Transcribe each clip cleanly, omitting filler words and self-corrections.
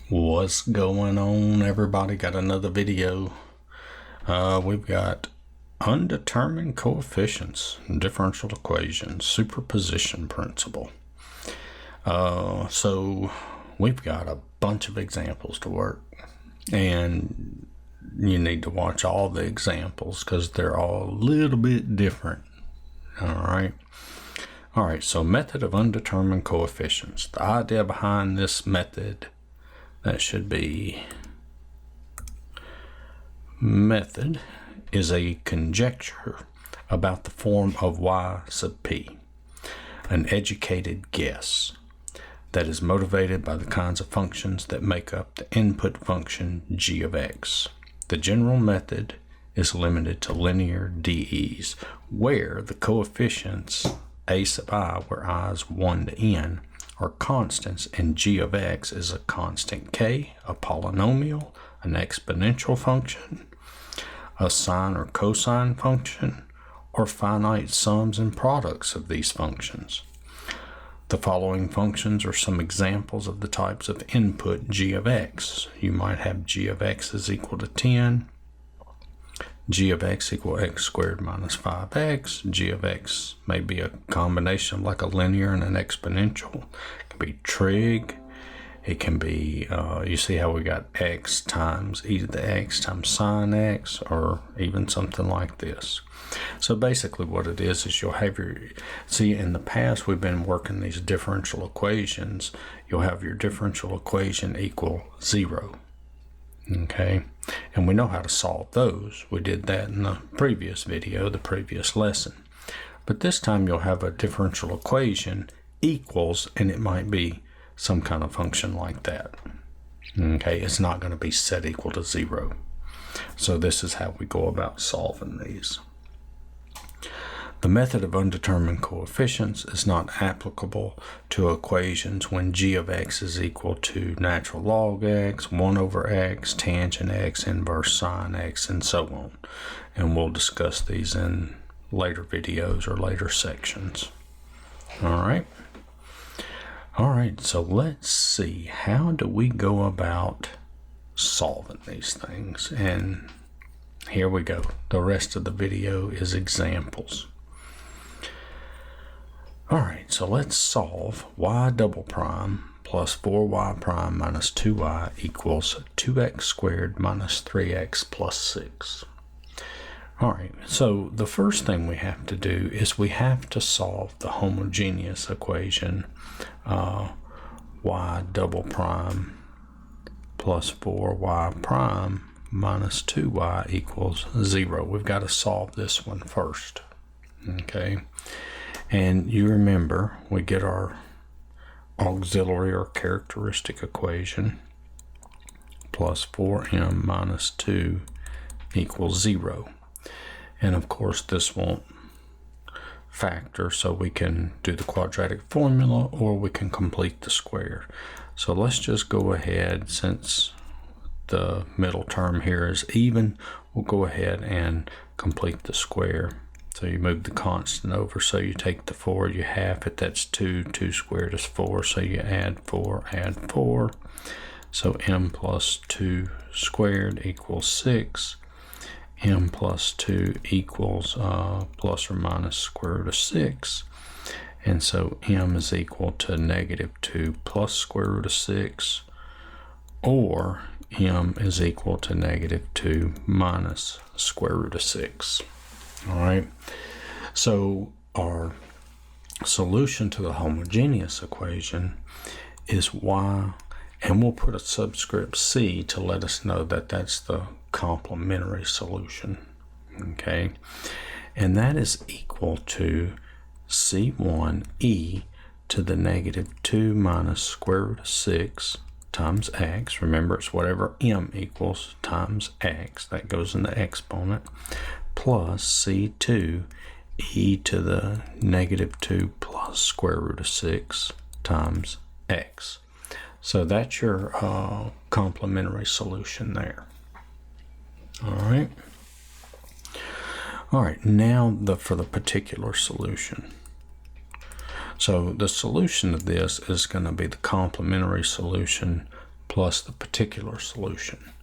What's going on, everybody? Got another video. We've got undetermined coefficients, differential equations, superposition principle. So we've got a bunch of examples to work, and you need to watch all the examples because they're all a little bit different. All right, so method of undetermined coefficients. The idea behind this method, that should be method, is a conjecture about the form of y sub p, an educated guess that is motivated by the kinds of functions that make up the input function g of x. The general method is limited to linear DEs, where the coefficients a sub I, where I is 1 to n, are constants, and g of x is a constant k, a polynomial, an exponential function, a sine or cosine function, or finite sums and products of these functions. The following functions are some examples of the types of input g of x. You might have g of x is equal to 10, g of x equal x squared minus 5x. G of x may be a combination of like a linear and an exponential. It can be trig. It can be, you see how we got x times e to the x times sine x, or even something like this. So basically what it is you'll have your, see, in the past we've been working these differential equations. You'll have your differential equation equal 0. Okay, and we know how to solve those. We did that in the previous video, the previous lesson. But this time you'll have a differential equation equals, and it might be some kind of function like that. Okay, it's not going to be set equal to 0. So this is how we go about solving these. The method of undetermined coefficients is not applicable to equations when g of x is equal to natural log x, 1 over x, tangent x, inverse sine x, and so on. And we'll discuss these in later videos or later sections. All right, so let's see, how do we go about solving these things? And here we go. The rest of the video is examples. All right, so let's solve y double prime plus 4y prime minus 2y equals 2x squared minus 3x plus 6. All right, so the first thing we have to do is we have to solve the homogeneous equation, y double prime plus 4y prime minus 2y equals 0. We've got to solve this one first, okay? And you remember, we get our auxiliary or characteristic equation, plus 4m minus 2 equals 0. And of course, this won't factor, so we can do the quadratic formula or we can complete the square. So let's just go ahead, since the middle term here is even, we'll go ahead and complete the square. So you move the constant over, so you take the 4, you half it, that's 2, 2 squared is 4, so you add 4, so m plus 2 squared equals 6, m plus 2 equals plus or minus square root of 6, and so m is equal to negative 2 plus square root of 6, or m is equal to negative 2 minus square root of 6. All right, so our solution to the homogeneous equation is y, and we'll put a subscript c to let us know that that's the complementary solution, okay? And that is equal to c1e to the negative 2 minus square root of 6 times x. Remember, it's whatever m equals times x. That goes in the exponent, plus c2 e to the negative 2 plus square root of 6 times x. So that's your complementary solution there. All right, now for the particular solution. So the solution of this is going to be the complementary solution plus the particular solution.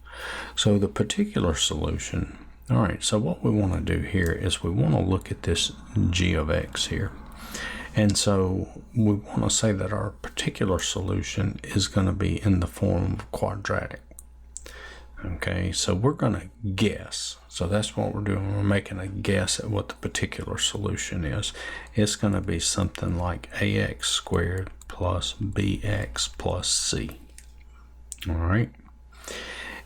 So the particular solution, all right, so what we want to do here is we want to look at this g of x here. And so we want to say that our particular solution is going to be in the form of quadratic. Okay, so we're going to guess. So that's what we're doing. We're making a guess at what the particular solution is. It's going to be something like ax squared plus bx plus c. All right.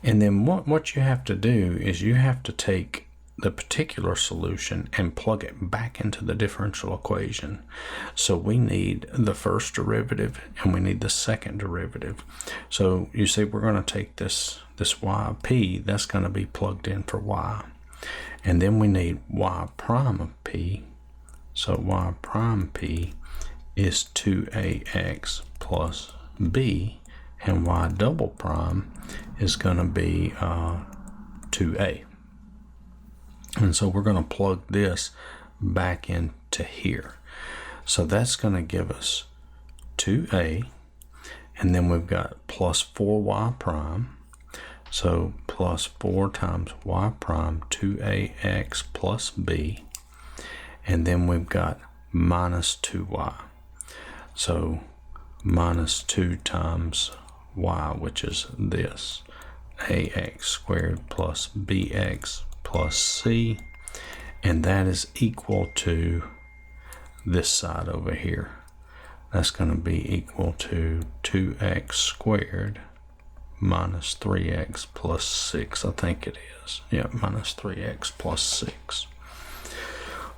And then what you have to do is you have to take the particular solution and plug it back into the differential equation. So we need the first derivative and we need the second derivative. So you see we're going to take this yp, that's going to be plugged in for y. And then we need y prime of p. So y prime p is 2ax plus b, and y double prime is going to be 2a. And so we're going to plug this back into here. So that's going to give us 2a, and then we've got plus 4y prime. So plus 4 times y prime, 2ax plus b. And then we've got minus 2y. So minus 2 times y, which is this, ax squared plus bx plus c, and that is equal to this side over here. That's going to be equal to 2x squared minus 3x plus 6. I think it is. Yeah, minus 3x plus 6.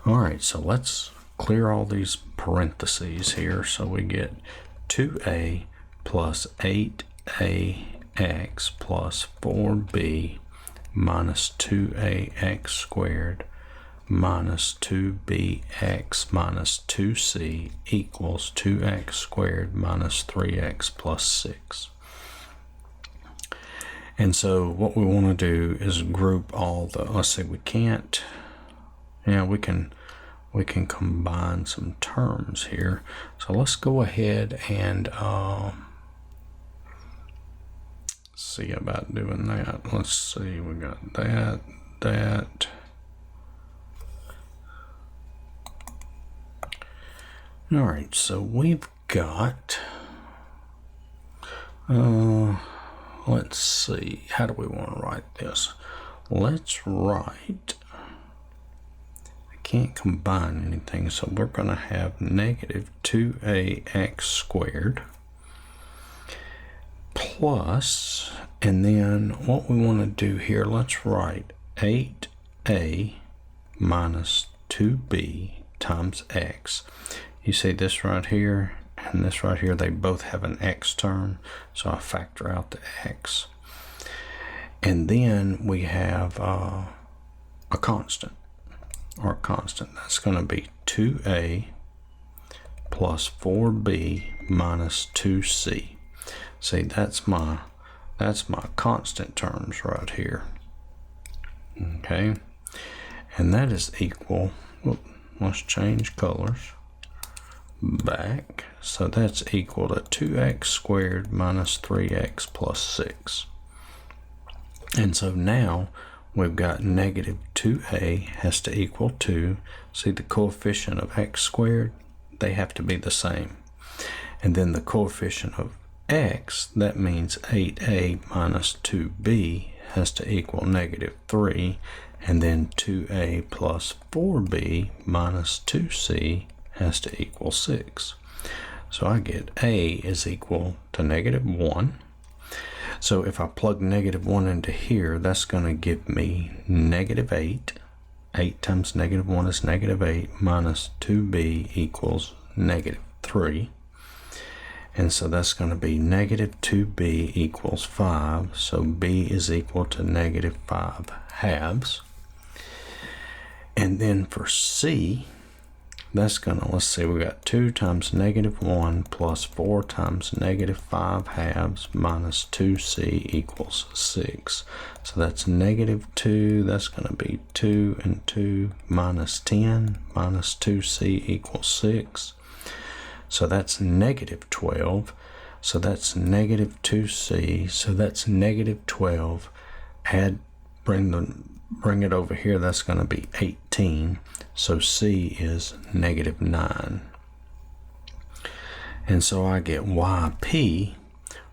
All right, so let's clear all these parentheses here. So we get 2a plus 8ax plus 4b minus 2ax squared minus 2bx minus 2c equals 2x squared minus 3x plus 6. And so what we want to do is group all the, let's see, we can combine some terms here. So let's go ahead and see about doing that. Let's see, we got that. All right, so we've got, let's see, how do we want to write this? Let's write, I can't combine anything, so we're going to have negative 2ax squared plus, and then what we want to do here, let's write 8a minus 2b times x. You see this right here and this right here, they both have an x term, so I factor out the x. And then we have a constant, that's going to be 2a plus 4b minus 2c. See, that's my constant terms right here. Okay, and that is equal, let's change colors back. So that's equal to 2x squared minus 3x plus 6. And so now we've got negative 2a has to equal 2. See the coefficient of x squared, they have to be the same. And then the coefficient of x, that means 8a minus 2b has to equal negative 3. And then 2a plus 4b minus 2c has to equal 6. So I get a is equal to negative 1. So if I plug negative 1 into here, that's going to give me negative 8. 8 times negative 1 is negative 8 minus 2b equals negative 3. And so that's going to be negative 2b equals 5. So b is equal to negative 5 halves. And then for c, that's going to, let's see, we got 2 times negative 1 plus 4 times negative 5 halves minus 2c equals 6. So that's negative 2, that's going to be 2 and 2 minus 10 minus 2c equals 6. So that's negative 12. So that's negative 2c. So that's negative 12. Bring it over here. That's going to be 18. So c is negative 9. And so I get yp.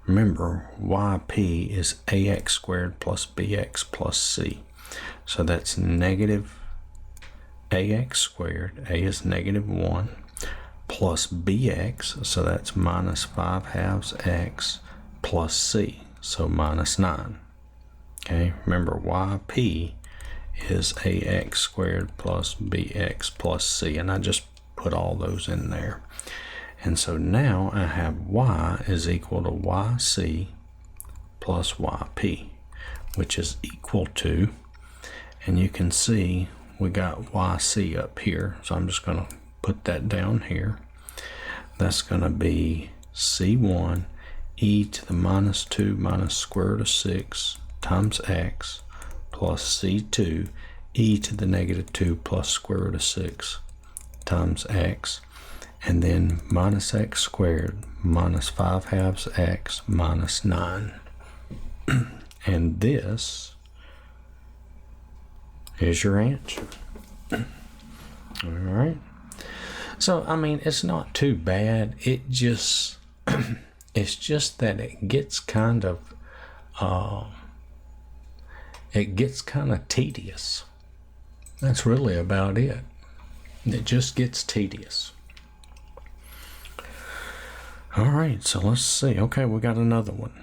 Remember, yp is ax squared plus bx plus c. So that's negative ax squared, a is negative 1, plus bx, so that's minus 5/2 x, plus c, so minus 9. Okay, remember yp is ax squared plus bx plus c, and I just put all those in there. And so now I have y is equal to yc plus yp, which is equal to, and you can see we got yc up here, so I'm just going to put that down here. That's going to be c1 e to the minus 2 minus square root of 6 times x plus c2 e to the negative 2 plus square root of 6 times x, and then minus x squared minus 5/2 x minus 9. And this is your answer. All right. So, I mean, it's not too bad. It just, it's just that it gets kind of tedious. That's really about it. It just gets tedious. All right, so let's see. Okay, we got another one.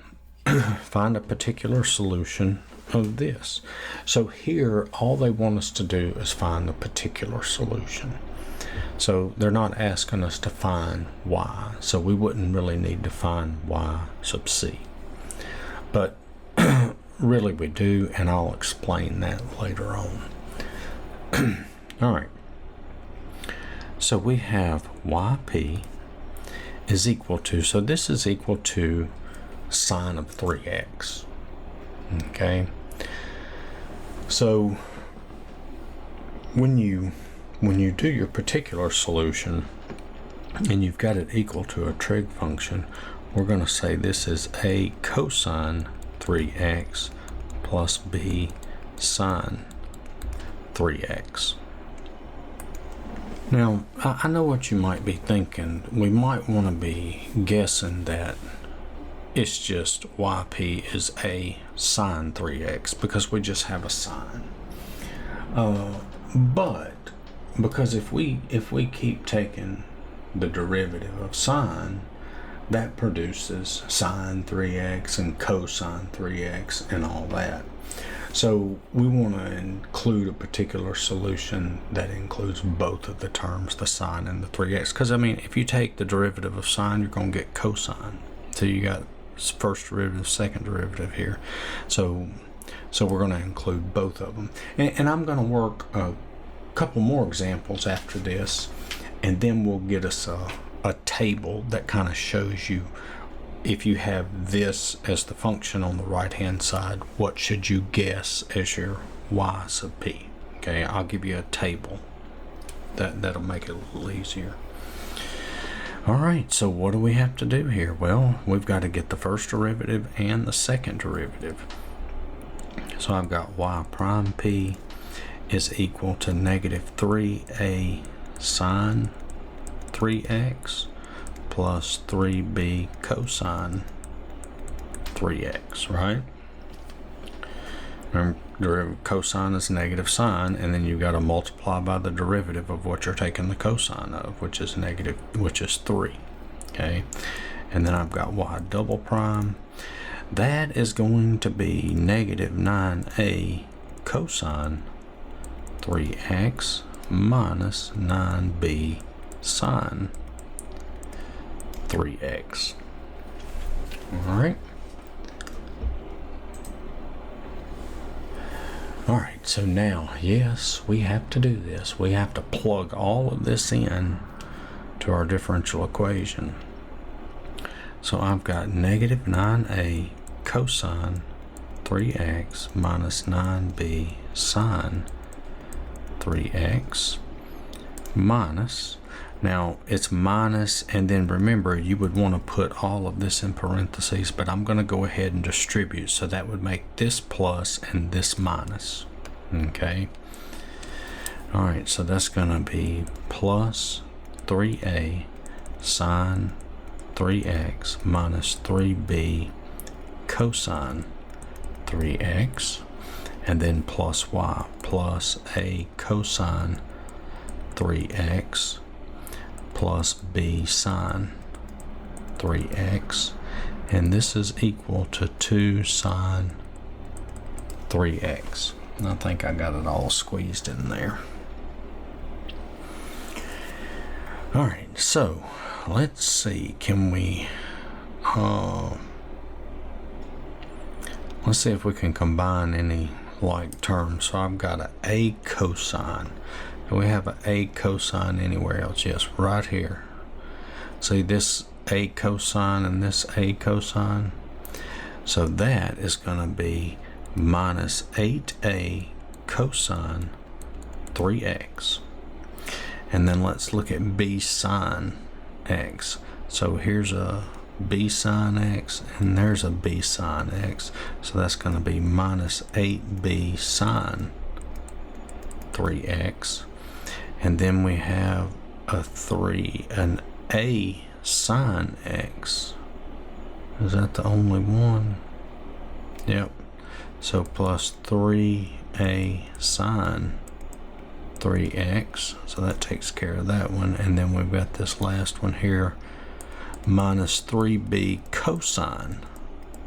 Find a particular solution of this. So here, all they want us to do is find a particular solution. So they're not asking us to find y, so we wouldn't really need to find y sub c. But really we do, and I'll explain that later on. All right. So we have yp is equal to, so this is equal to sine of 3x. Okay. So when you do your particular solution and you've got it equal to a trig function, we're going to say this is a cosine 3x plus b sine 3x. Now, I know what you might be thinking. We might want to be guessing that it's just yp is a sine 3x because we just have a sine. But because if we keep taking the derivative of sine, that produces sine 3x and cosine 3x and all that. So we want to include a particular solution that includes both of the terms, the sine and the 3x. Because, I mean, if you take the derivative of sine, you're going to get cosine. So you got first derivative, second derivative here. So we're going to include both of them. And I'm going to work a couple more examples after this, and then we'll get us a table that kind of shows you, if you have this as the function on the right hand side, what should you guess as your y sub p. Okay, I'll give you a table that'll make it a little easier. All right, so what do we have to do here? Well, we've got to get the first derivative and the second derivative. So I've got y prime p is equal to negative 3a sine 3x plus 3b cosine 3x, right? Remember, cosine is negative sine, and then you've got to multiply by the derivative of what you're taking the cosine of, which is 3. Okay, and then I've got y double prime. That is going to be negative 9a cosine 3x minus 9b sine 3x. Alright. Alright, so now, yes, we have to do this. We have to plug all of this in to our differential equation. So I've got negative 9a cosine 3x minus 9b sine 3x minus, Now it's minus, and then remember you would want to put all of this in parentheses, but I'm going to go ahead and distribute, so that would make this plus and this minus. Okay. All right, so that's going to be plus 3a sine 3x minus 3b cosine 3x, and then plus y plus a cosine 3x plus b sine 3x, and this is equal to 2 sine 3x. I think I got it all squeezed in there. All right, so let's see, can we let's see if we can combine any like terms. So I've got a cosine. Do we have a cosine anywhere else? Yes, right here. See this a cosine and this a cosine? So that is going to be minus 8a cosine 3x. And then let's look at b sine x. So here's a b sine x, and there's a b sine x. So that's going to be minus 8b sine 3x. And then we have an a sine x. Is that the only one? Yep. So plus 3a sine 3x. So that takes care of that one. And then we've got this last one here, minus 3b cosine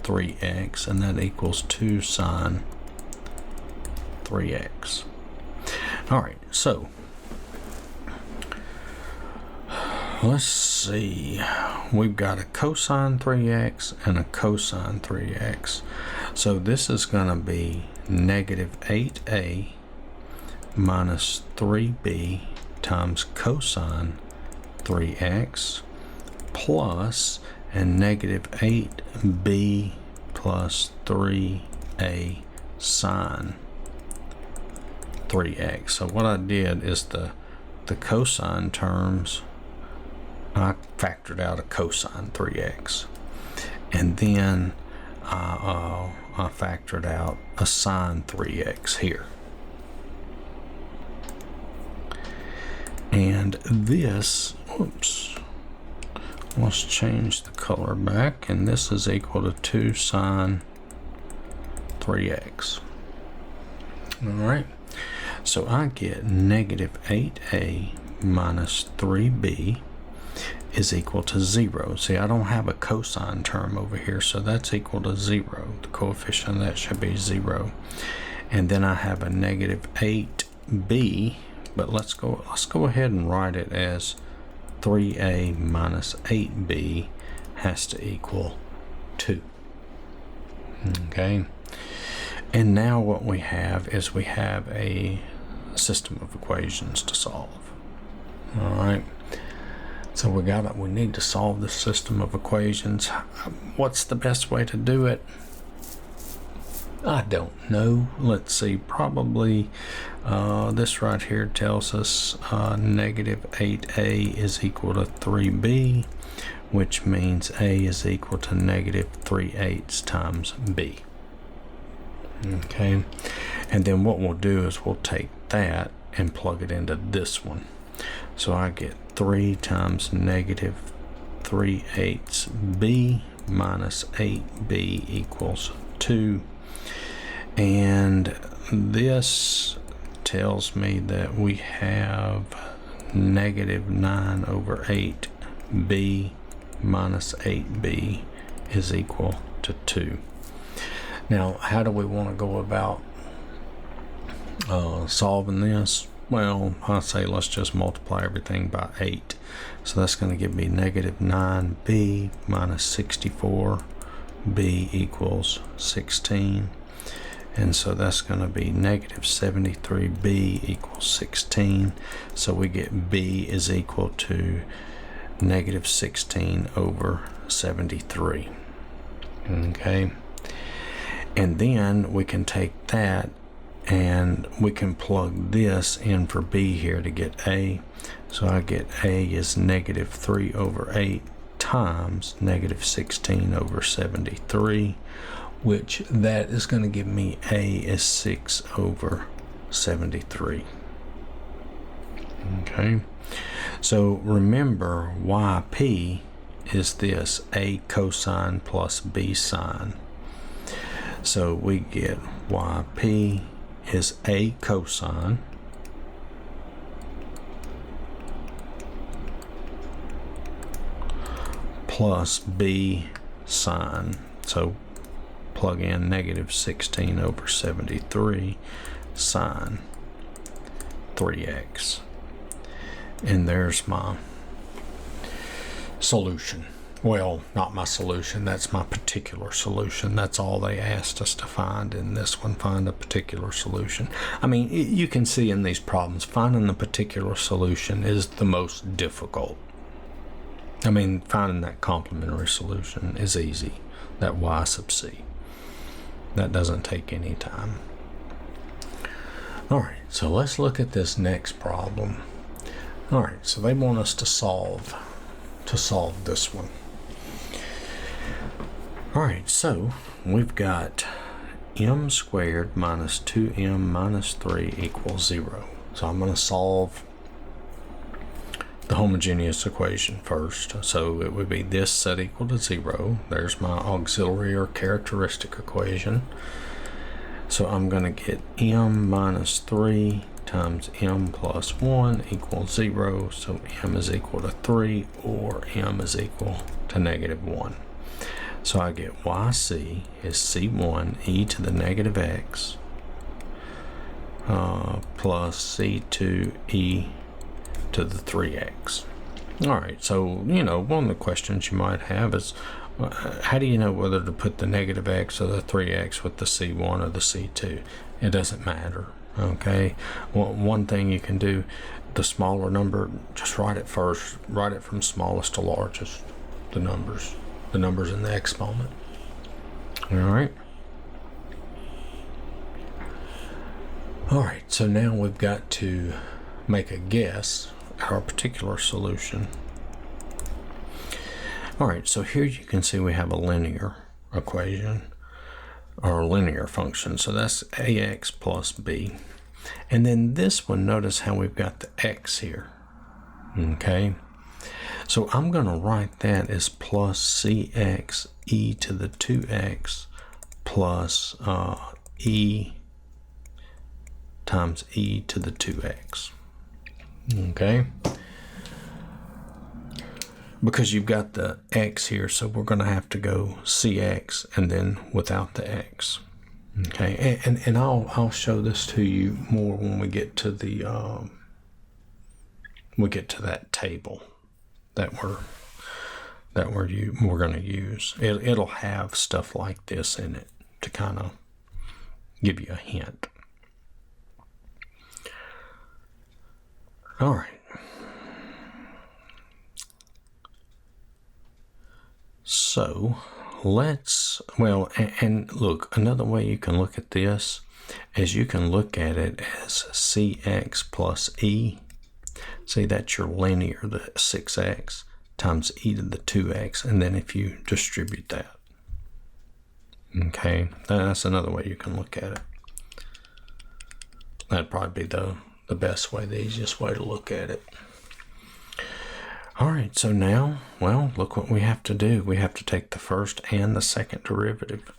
3x, and that equals 2 sine 3x. All right, so let's see. We've got a cosine 3x and a cosine 3x. So this is going to be negative 8a minus 3b times cosine 3x plus and negative 8b plus 3a sine 3x. So what I did is the cosine terms, I factored out a cosine 3x, and then I factored out a sine 3x here. And this, oops, let's change the color back, and this is equal to 2 sine 3x. All right, so I get negative 8a minus 3b is equal to 0. See, I don't have a cosine term over here, so that's equal to 0. The coefficient of that should be 0. And then I have a negative 8b, but let's go ahead and write it as 3a minus 8b has to equal 2. Okay, and now what we have is we have a system of equations to solve. All right, so we need to solve this system of equations. What's the best way to do it? I don't know. Let's see, probably this right here tells us negative 8a is equal to 3b, which means a is equal to negative 3/8 times b. Okay, and then what we'll do is we'll take that and plug it into this one. So I get 3 times negative 3/8 b minus 8b equals 2. And this tells me that we have negative 9 over 8b minus 8b is equal to 2. Now, how do we want to go about solving this? Well, I say let's just multiply everything by 8. So that's going to give me negative 9b minus 64b equals 16. And so that's going to be negative 73b equals 16. So we get b is equal to negative 16 over 73. Okay. And then we can take that and we can plug this in for b here to get a. So I get a is negative 3 over 8 times negative 16 over 73, which that is going to give me a is 6 over 73. Okay, so remember yp is this a cosine plus b sine. So we get yp is a cosine plus b sine. So plug in negative 16 over 73 sine 3x. And there's my solution. Well, not my solution, that's my particular solution. That's all they asked us to find in this one, find a particular solution. I mean, you can see in these problems, finding the particular solution is the most difficult. I mean, finding that complementary solution is easy, that y sub c. That doesn't take any time. All right, so let's look at this next problem. All right, so they want us to solve this one. All right, so we've got m squared minus 2m minus 3 equals 0. So I'm going to solve the homogeneous equation first. So it would be this set equal to 0. There's my auxiliary or characteristic equation. So I'm going to get m minus 3 times m plus 1 equals 0. So m is equal to 3 or m is equal to negative 1. So I get yc is c1 e to the negative x plus c2 e to the 3x. All right, so, you know, one of the questions you might have is, how do you know whether to put the negative x or the 3x with the c1 or the c2? It doesn't matter, okay? Well, one thing you can do, the smaller number, just write it first. Write it from smallest to largest, the numbers in the exponent. All right. All right, so now we've got to make a guess at our particular solution. All right, so here you can see we have a linear equation or a linear function. So that's ax plus b. And then this one, notice how we've got the x here. Okay. So I'm going to write that as plus cx e to the 2x plus e times e to the 2x. Okay. Because you've got the x here, so we're going to have to go cx and then without the x. Okay, and I'll show this to you more when we get to the that table that we're going to use. It'll have stuff like this in it to kind of give you a hint. All right. So let's, and look, another way you can look at this is you can look at it as cx plus e. See, that's your linear, the 6x times e to the 2x, and then if you distribute that. Okay, that's another way you can look at it. That'd probably be the best way, the easiest way to look at it. All right, so now, well, look what we have to do. We have to take the first and the second derivative.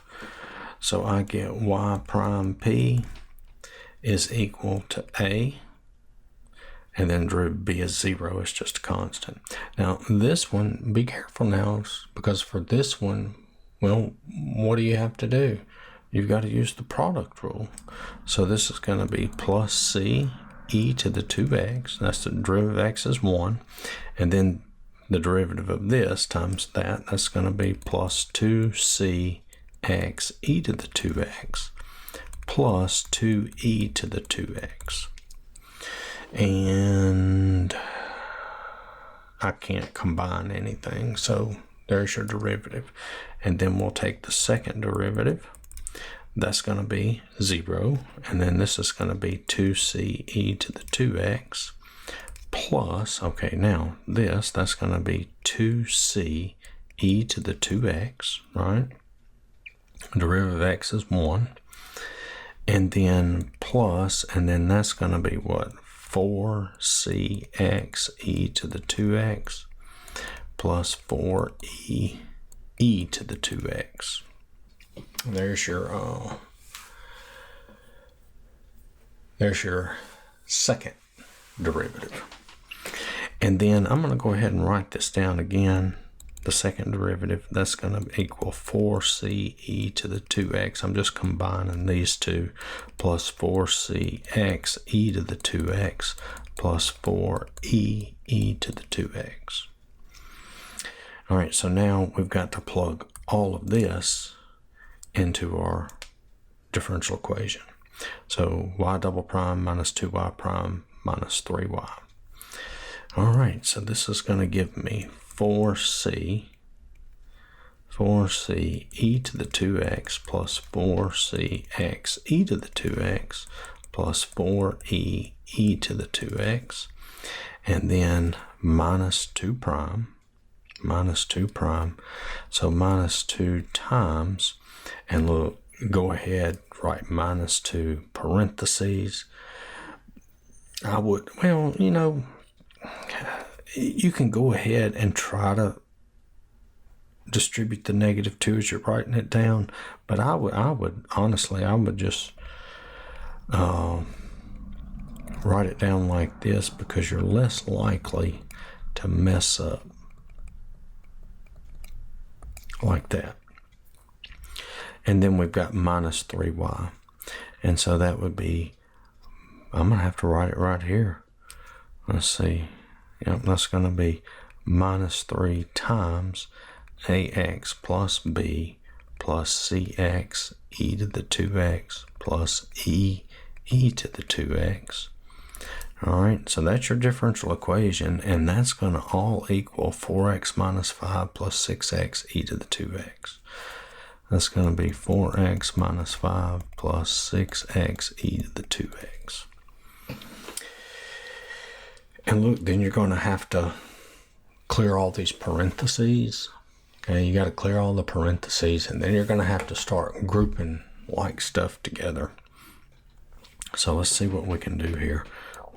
So I get y prime p is equal to a, and then derivative b is 0. It's just a constant. Now, this one, be careful now, because for this one, well, what do you have to do? You've got to use the product rule. So this is going to be plus c e to the 2x. That's the derivative of x is 1. And then the derivative of this times that, that's going to be plus 2c x e to the 2x plus 2e to the 2x. And I can't combine anything, so there's your derivative. And then we'll take the second derivative. that's going to be 0. And then this is going to be 2c e to the 2x plus, okay, now that's going to be 2c e to the 2x, right? Derivative of x is 1. And then plus, and then that's going to be what? 4cx e to the 2x plus 4e e to the 2x. There's your second derivative. And then I'm going to go ahead and write this down again. The second derivative, that's going to equal 4c e to the 2x. I'm just combining these two, plus 4cx e to the 2x plus 4e e to the 2x. All right, so now we've got to plug all of this into our differential equation. So y double prime minus 2y prime minus 3y. All right, so this is going to give me 4c e to the 2x plus 4cx e to the 2x plus 4e e to the 2x, and then minus 2 prime, so minus 2 times, and look, go ahead, write minus 2 parentheses. I would, well, you know, you can go ahead and try to distribute the negative 2 as you're writing it down, but I would honestly just write it down like this, because you're less likely to mess up like that. And then we've got minus 3y, and so that would be, I'm gonna have to write it right here. Let's see. Yep, that's going to be minus 3 times ax plus b plus cx e to the 2x plus e to the 2x. All right, so that's your differential equation, and that's going to all equal 4x minus 5 plus 6x e to the 2x. That's going to be 4x minus 5 plus 6x e to the 2x. And look, then you're going to have to clear all these parentheses. Okay, you got to clear all the parentheses, and then you're going to have to start grouping like stuff together. So let's see what we can do here.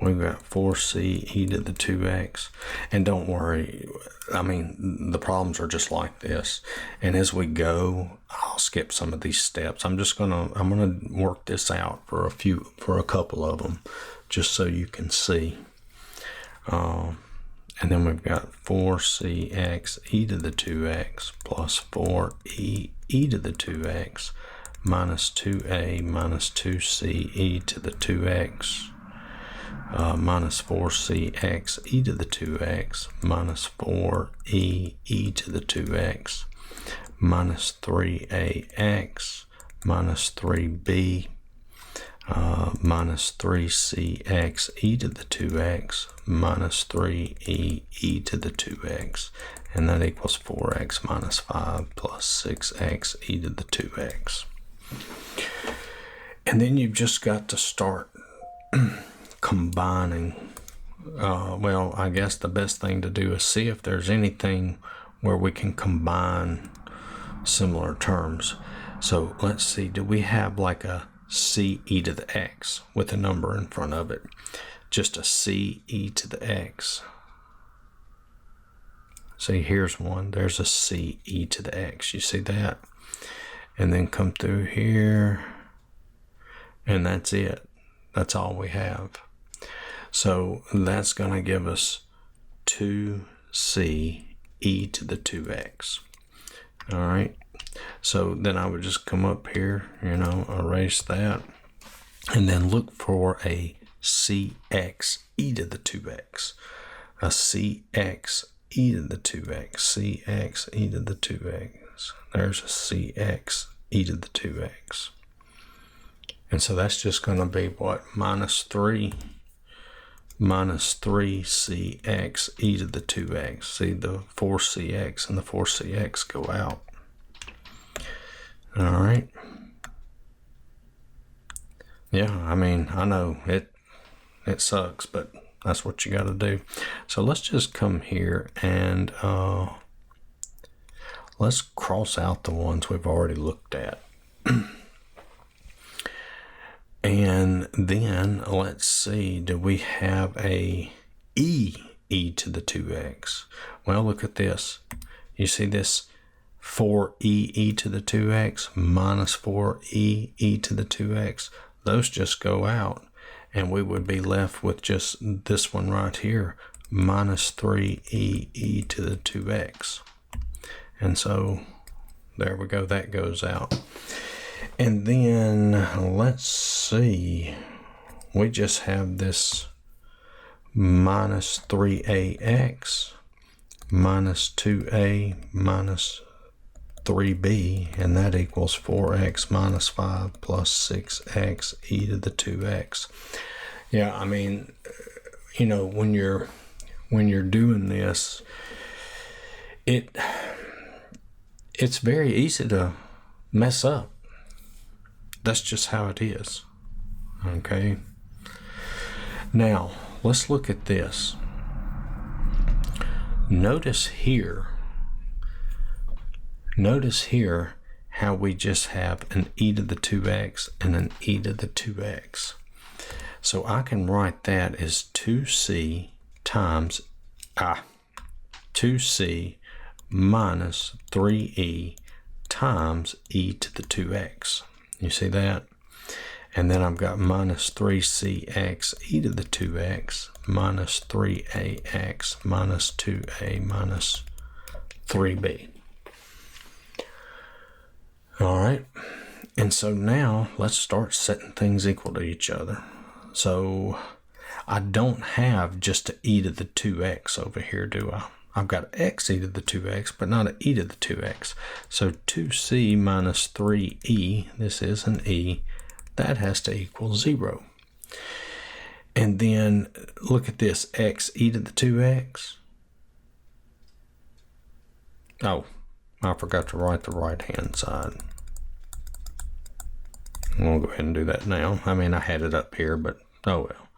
We've got 4c e to the 2x, and don't worry, I mean, the problems are just like this. And as we go, I'll skip some of these steps. I'm gonna work this out for a couple of them, just so you can see. And then we've got 4cx e to the 2x plus 4e e to the 2x minus 2a minus 2c e to the 2x minus 4cx e to the 2x minus 4e e to the 2x minus 3ax minus 3b minus 3cx e to the 2x minus 3e e to the 2x, and that equals 4x minus 5 plus 6x e to the 2x. And then you've just got to start combining. Well, I guess the best thing to do is see if there's anything where we can combine similar terms. So let's see, do we have like a c e to the x with a number in front of it? Just a c e to the x. See, here's one. There's a c e to the x. You see that? And then come through here, and that's it. That's all we have. So that's going to give us 2c e to the 2x. All right. So then I would just come up here, erase that, and then look for a cx e to the 2x. A cx e to the 2x. Cx e to the 2x. There's a cx e to the 2x. And so that's just going to be what? Minus 3cx e to the 2x. See, the 4cx and the 4cx go out. All right. Yeah, I mean, I know it sucks, but that's what you got to do. So let's just come here and let's cross out the ones we've already looked at. And then let's see, do we have a e to the 2x? Well, look at this. You see this 4e to the 2x minus 4e to the 2x? Those just go out, and we would be left with just this one right here, minus 3e to the 2x. And so there we go, that goes out. And then let's see, we just have this minus 3ax minus 2a minus 3b, and that equals 4x minus 5 plus 6x e to the 2x. Yeah, I mean, you know, when you're doing this, it's very easy to mess up. That's just how it is. Okay. Now, let's look at this. Notice here how we just have an e to the 2x and an e to the 2x. So I can write that as 2c times 2c minus 3e times e to the 2x. You see that? And then I've got minus 3cx e to the 2x minus 3ax minus 2a minus 3b. All right. And so now let's start setting things equal to each other. So I don't have just an e to the 2x over here, do I? I've got x e to the 2x, but not an e to the 2x. So 2c minus 3e, this is an e, that has to equal 0. And then look at this, x e to the 2x. Oh, I forgot to write the right-hand side. We'll go ahead and do that now. I mean, I had it up here, but oh well.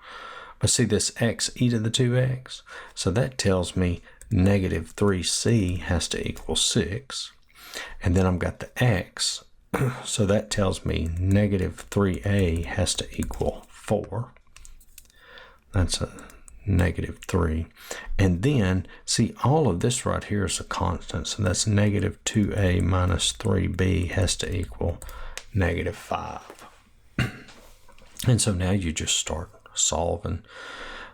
But see this x e to the 2x? So that tells me negative 3c has to equal 6. And then I've got the x, so that tells me negative 3a has to equal 4. That's a negative 3. And then, see, all of this right here is a constant, so that's negative 2a minus 3b has to equal negative 5. And so now you just start solving.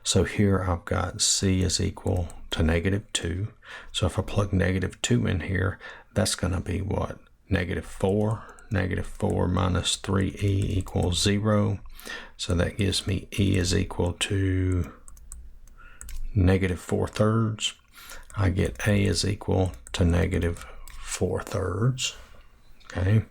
So here I've got c is equal to negative 2. So if I plug negative 2 in here, that's going to be what? Negative 4. Negative 4 minus 3e equals 0. So that gives me e is equal to negative 4/3. I get a is equal to negative 4/3. Okay.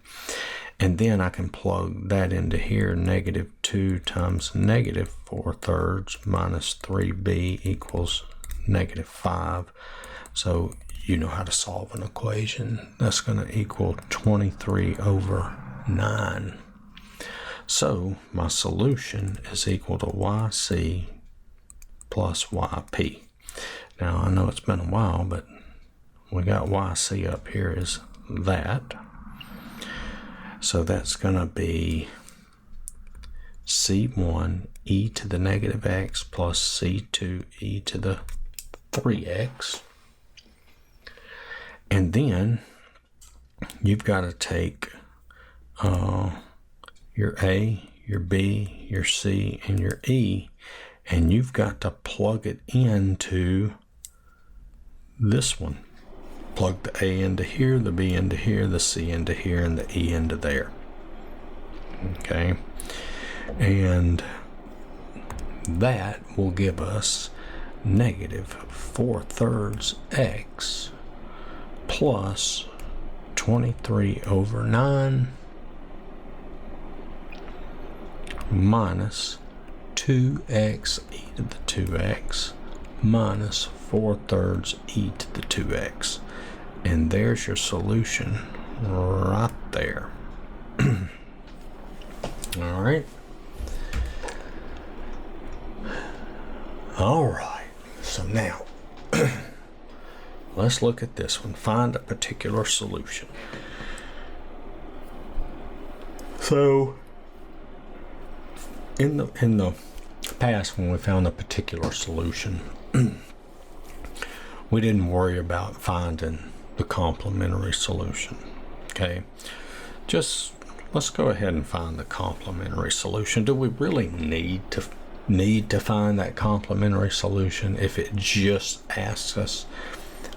And then I can plug that into here. Negative 2 times negative 4/3 minus 3b equals negative 5. So you know how to solve an equation. That's going to equal 23/9. So my solution is equal to yc plus yp. Now I know it's been a while, but we got yc up here is that. So that's going to be c1 e to the negative x plus c2 e to the 3x. And then you've got to take your A, your B, your C, and your E, and you've got to plug it into this one. Plug the A into here, the B into here, the C into here, and the E into there. Okay. And that will give us negative 4/3 x plus 23/9 minus 2x e to the 2x minus 4/3 e to the 2x. And there's your solution right there. All right. All right, so now let's look at this one. Find a particular solution. So in the past, when we found a particular solution, we didn't worry about finding the complementary solution. Okay, just let's go ahead and find the complementary solution. Do we really need to find that complementary solution if it just asks us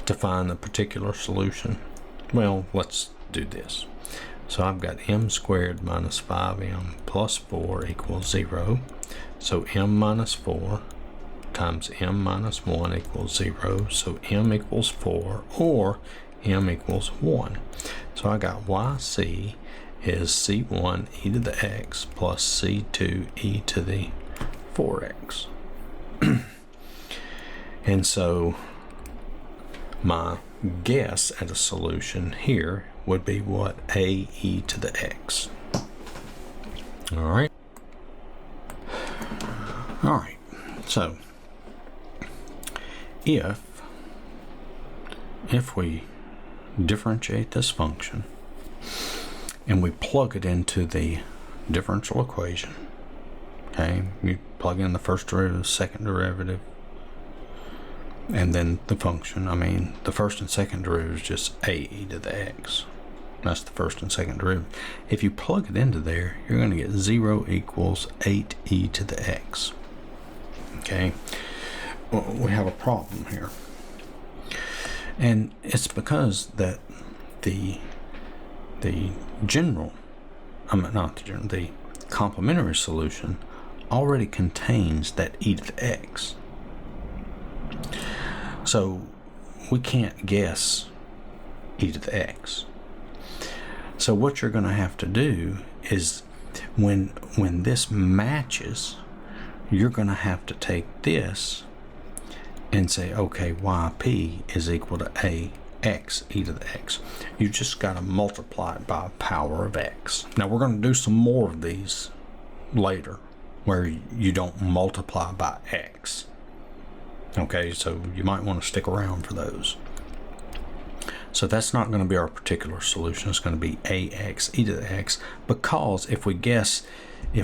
to find the particular solution? Well, let's do this. So I've got m squared minus 5m plus 4 equals 0. So m minus 4 times m minus 1 equals 0. So m equals 4, or m equals 1. So I got yc is c1 e to the x plus c2 e to the 4x. And so my guess at a solution here would be what? A e to the x. All right. So if we differentiate this function and we plug it into the differential equation, okay, you plug in the first derivative, second derivative, and then the function. I mean, the first and second derivative is just a e to the x. That's the first and second derivative. If you plug it into there, you're going to get 0 equals 8e to the x. Okay, well, we have a problem here, and it's because that the complementary solution already contains that e to the x. So we can't guess e to the x. So what you're going to have to do is when this matches, you're going to have to take this and say, okay, yp is equal to ax e to the x. You just got to multiply it by a power of x. Now we're going to do some more of these later where you don't multiply by x. Okay, so you might want to stick around for those. So that's not going to be our particular solution. It's going to be ax e to the x, because if we guess a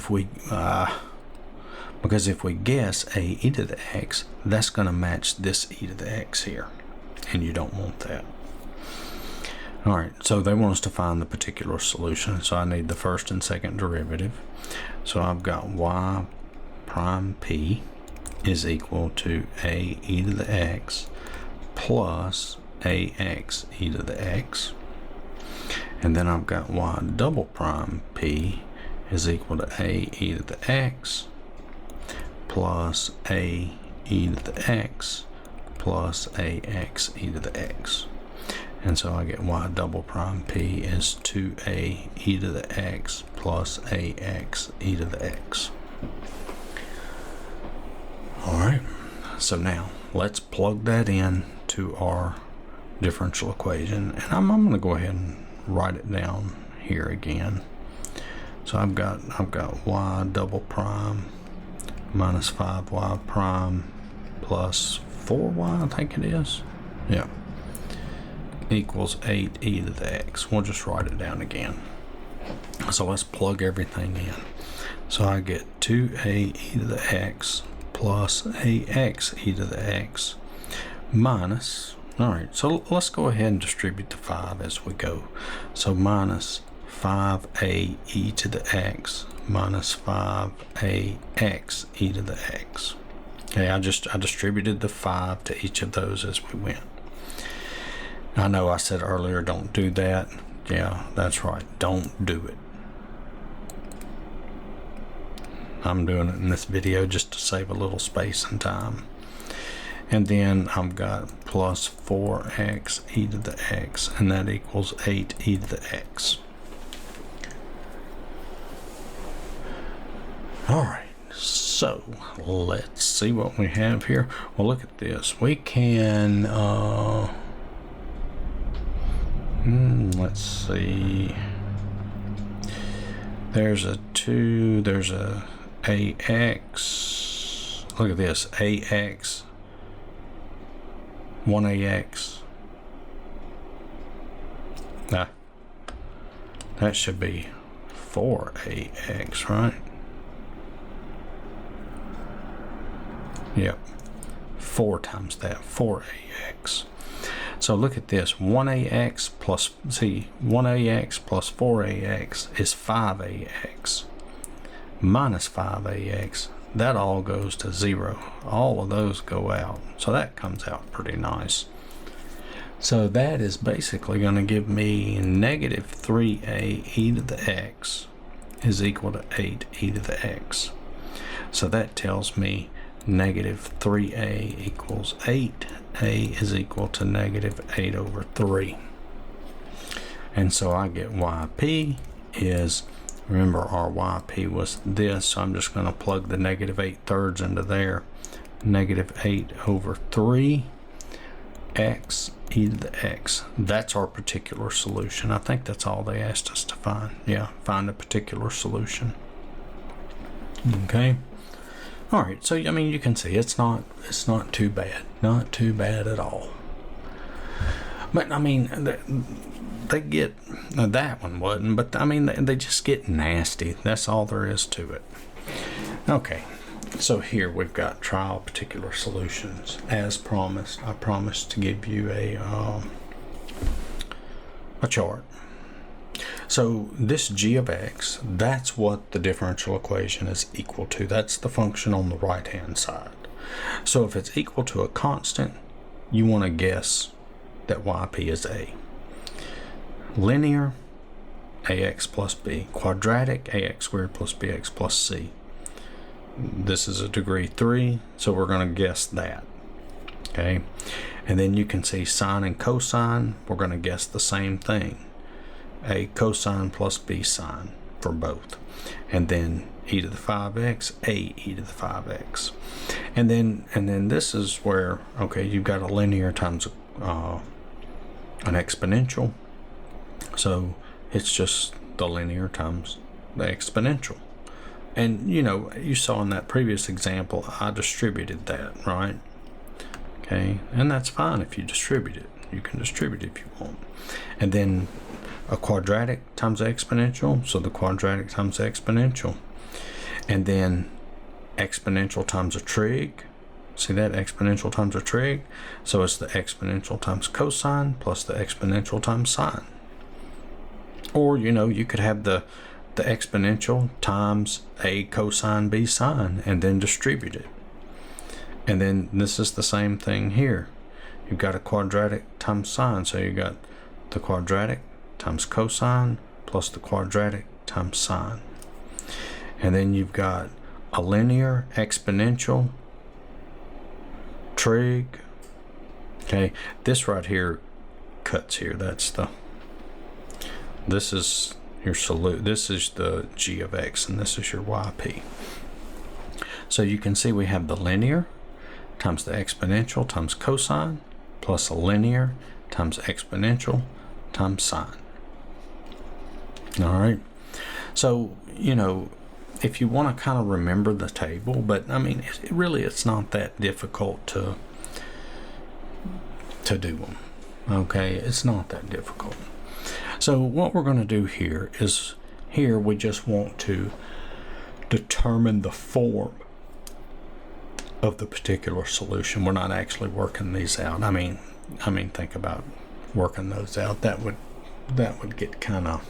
e to the x, that's going to match this e to the x here, and you don't want that. All right, so they want us to find the particular solution, so I need the first and second derivative. So I've got y prime p is equal to a e to the x plus ax e to the x, and then I've got y double prime p is equal to a e to the x plus a e to the x plus ax e to the x, and so I get y double prime p is 2a e to the x plus ax e to the x. All right, so now let's plug that in to our differential equation, and I'm going to go ahead and write it down here again. So I've got y double prime minus 5y prime plus 4y, I think it is, yeah, equals 8e to the x. We'll just write it down again. So let's plug everything in. So I get 2a e to the x plus ax e to the x minus, all right, so let's go ahead and distribute the 5 as we go. So minus 5a e to the x minus 5ax e to the x. Okay, I distributed the 5 to each of those as we went. I know I said earlier don't do that. Yeah, that's right, don't do it. I'm doing it in this video just to save a little space and time. And then I've got plus 4x e to the x, and that equals 8 e to the x. All right, so let's see what we have here. Well, look at this. We can, let's see. There's a 2, there's a ax, look at this, AX, 1AX. Nah, that should be 4AX, right? Yep, 4 times that, 4AX. So look at this, 1AX plus, see, 1AX plus 4AX is 5AX. Minus 5AX, that all goes to 0. All of those go out. So that comes out pretty nice. So that is basically going to give me negative 3a e to the x is equal to 8e to the x. So that tells me negative 3a equals 8. A is equal to negative 8 over 3. And so I get yp is, remember our yp was this, so I'm just going to plug the negative 8/3 into there. Negative 8 over 3 x e to the x. That's our particular solution. I think that's all they asked us to find. Yeah, find a particular solution. Okay. All right, so I mean, you can see it's not too bad, not too bad at all. But I mean, they get, that one wasn't, but I mean, they just get nasty. That's all there is to it. Okay, so here we've got trial particular solutions. As promised, I promised to give you a chart. So this g of x, that's what the differential equation is equal to. That's the function on the right hand side. So if it's equal to a constant, you want to guess that yp is a. Linear, ax plus b. Quadratic, ax squared plus bx plus c. This is a degree 3, so we're going to guess that. Okay, and then you can see sine and cosine. We're going to guess the same thing. A cosine plus b sine for both, and then e to the 5x, a e to the 5x, and then this is where, okay, you've got a linear times an exponential, so it's just the linear times the exponential. And you know, you saw in that previous example I distributed that, right? Okay, and that's fine if you distribute it. You can distribute if you want. And then a quadratic times the exponential, so the quadratic times the exponential. And then exponential times a trig. See that? Exponential times a trig. So it's the exponential times cosine plus the exponential times sine. Or, you know, you could have the exponential times a cosine b sine and then distribute it. And then this is the same thing here. You've got a quadratic times sine, so you got the quadratic times cosine plus the quadratic times sine. And then you've got a linear exponential trig. Okay, this right here cuts here. This is your this is the g of x, and this is your yp. So you can see we have the linear times the exponential times cosine plus a linear times exponential times sine. All right, so you know, if you want to kind of remember the table, but I mean, it's not that difficult to do them. Okay, it's not that difficult. So what we're going to do here is, here we just want to determine the form of the particular solution. We're not actually working these out. I mean, think about working those out. That would get kind of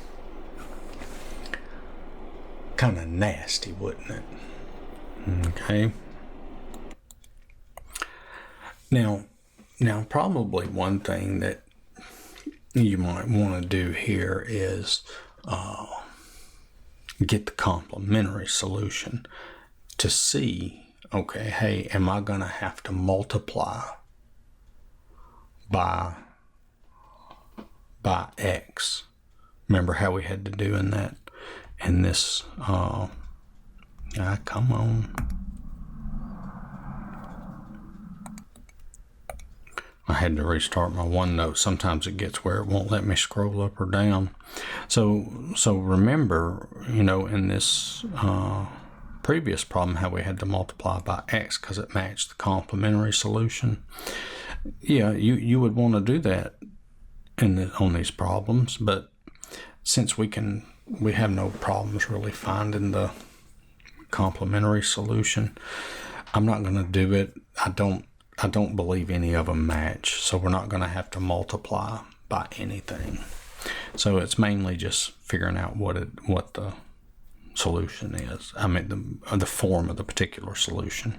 nasty, wouldn't it? Okay. Now probably one thing that you might want to do here is get the complementary solution to see, okay, hey, am I going to have to multiply by x? Remember how we had to do in this, come on. I had to restart my OneNote. Sometimes it gets where it won't let me scroll up or down. So remember, you know, in this previous problem how we had to multiply by x because it matched the complementary solution. Yeah, you would want to do that on these problems, but since we have no problems really finding the complementary solution, I'm not going to do it. I don't believe any of them match, so we're not going to have to multiply by anything. So it's mainly just figuring out what the solution is. I mean the form of the particular solution.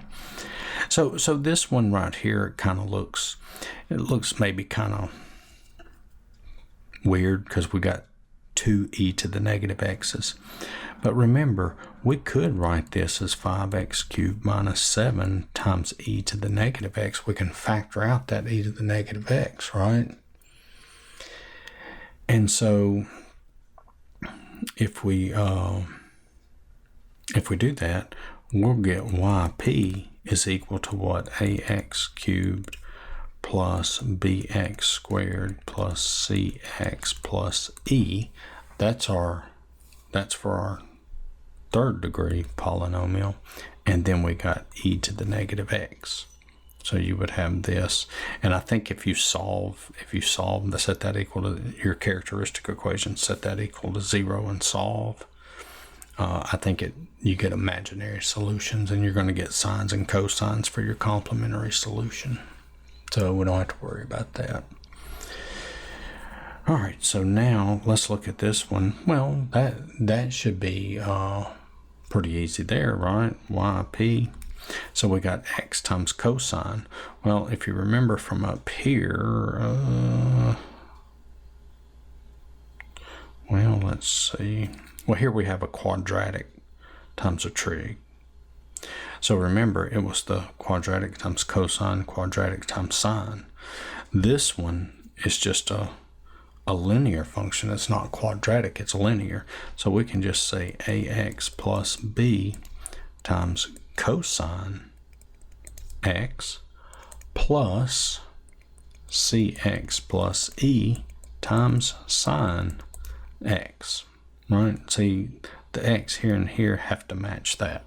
So this one right here kind of looks maybe kind of weird because we got 2e to the negative x's. But remember, we could write this as 5x cubed minus 7 times e to the negative x. We can factor out that e to the negative x, right? And so if we do that, we'll get yp is equal to what? Ax cubed plus bx squared plus cx plus e. That's for our third degree polynomial. And then we got e to the negative x. So you would have this. And I think if you solve, set that equal to your characteristic equation, set that equal to 0 and solve, I think you get imaginary solutions, and you're going to get sines and cosines for your complementary solution. So we don't have to worry about that. All right, so now let's look at this one. Well, that should be pretty easy there, right? Yp. So we got x times cosine. Well, if you remember from up here, well, let's see. Well, here we have a quadratic times a trig. So remember, it was the quadratic times cosine, quadratic times sine. This one is just a linear function. It's not quadratic, it's linear. So we can just say ax plus b times cosine x plus cx plus e times sine x. Right? See, the x here and here have to match that.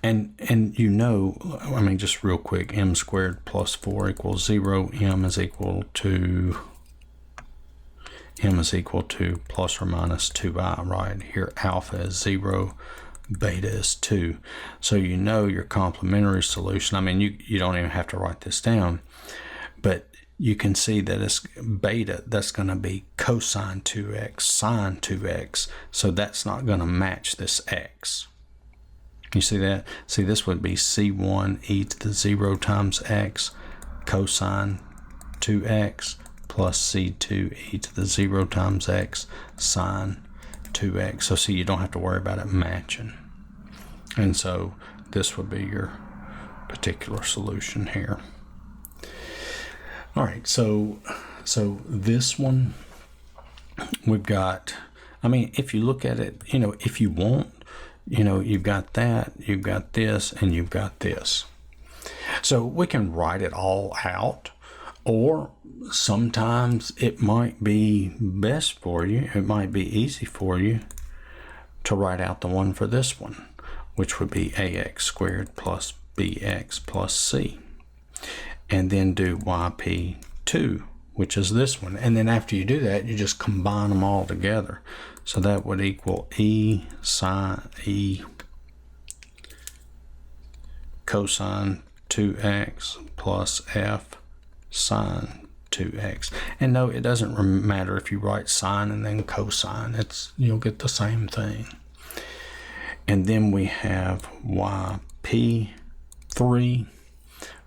And you know, I mean, just real quick, m squared plus 4 equals 0. M is equal to plus or minus 2i, right? Here alpha is 0, beta is 2. So you know your complementary solution. I mean, you don't even have to write this down, but you can see that it's beta, that's going to be cosine 2x, sine 2x, so that's not going to match this x. You see that? See, this would be c1 e to the 0 times x cosine 2x plus c2 e to the 0 times x sine 2x. So see, you don't have to worry about it matching. And so this would be your particular solution here. All right, so this one we've got, I mean, if you look at it, you know, if you want, you know, you've got that, you've got this, and you've got this. So we can write it all out, or sometimes it might be best for you, it might be easy for you to write out the one for this one, which would be ax squared plus bx plus c. And then do yp2, which is this one. And then after you do that, you just combine them all together. So that would equal e cosine 2x plus f sine 2x. And no, it doesn't matter if you write sine and then cosine. You'll get the same thing. And then we have yp3.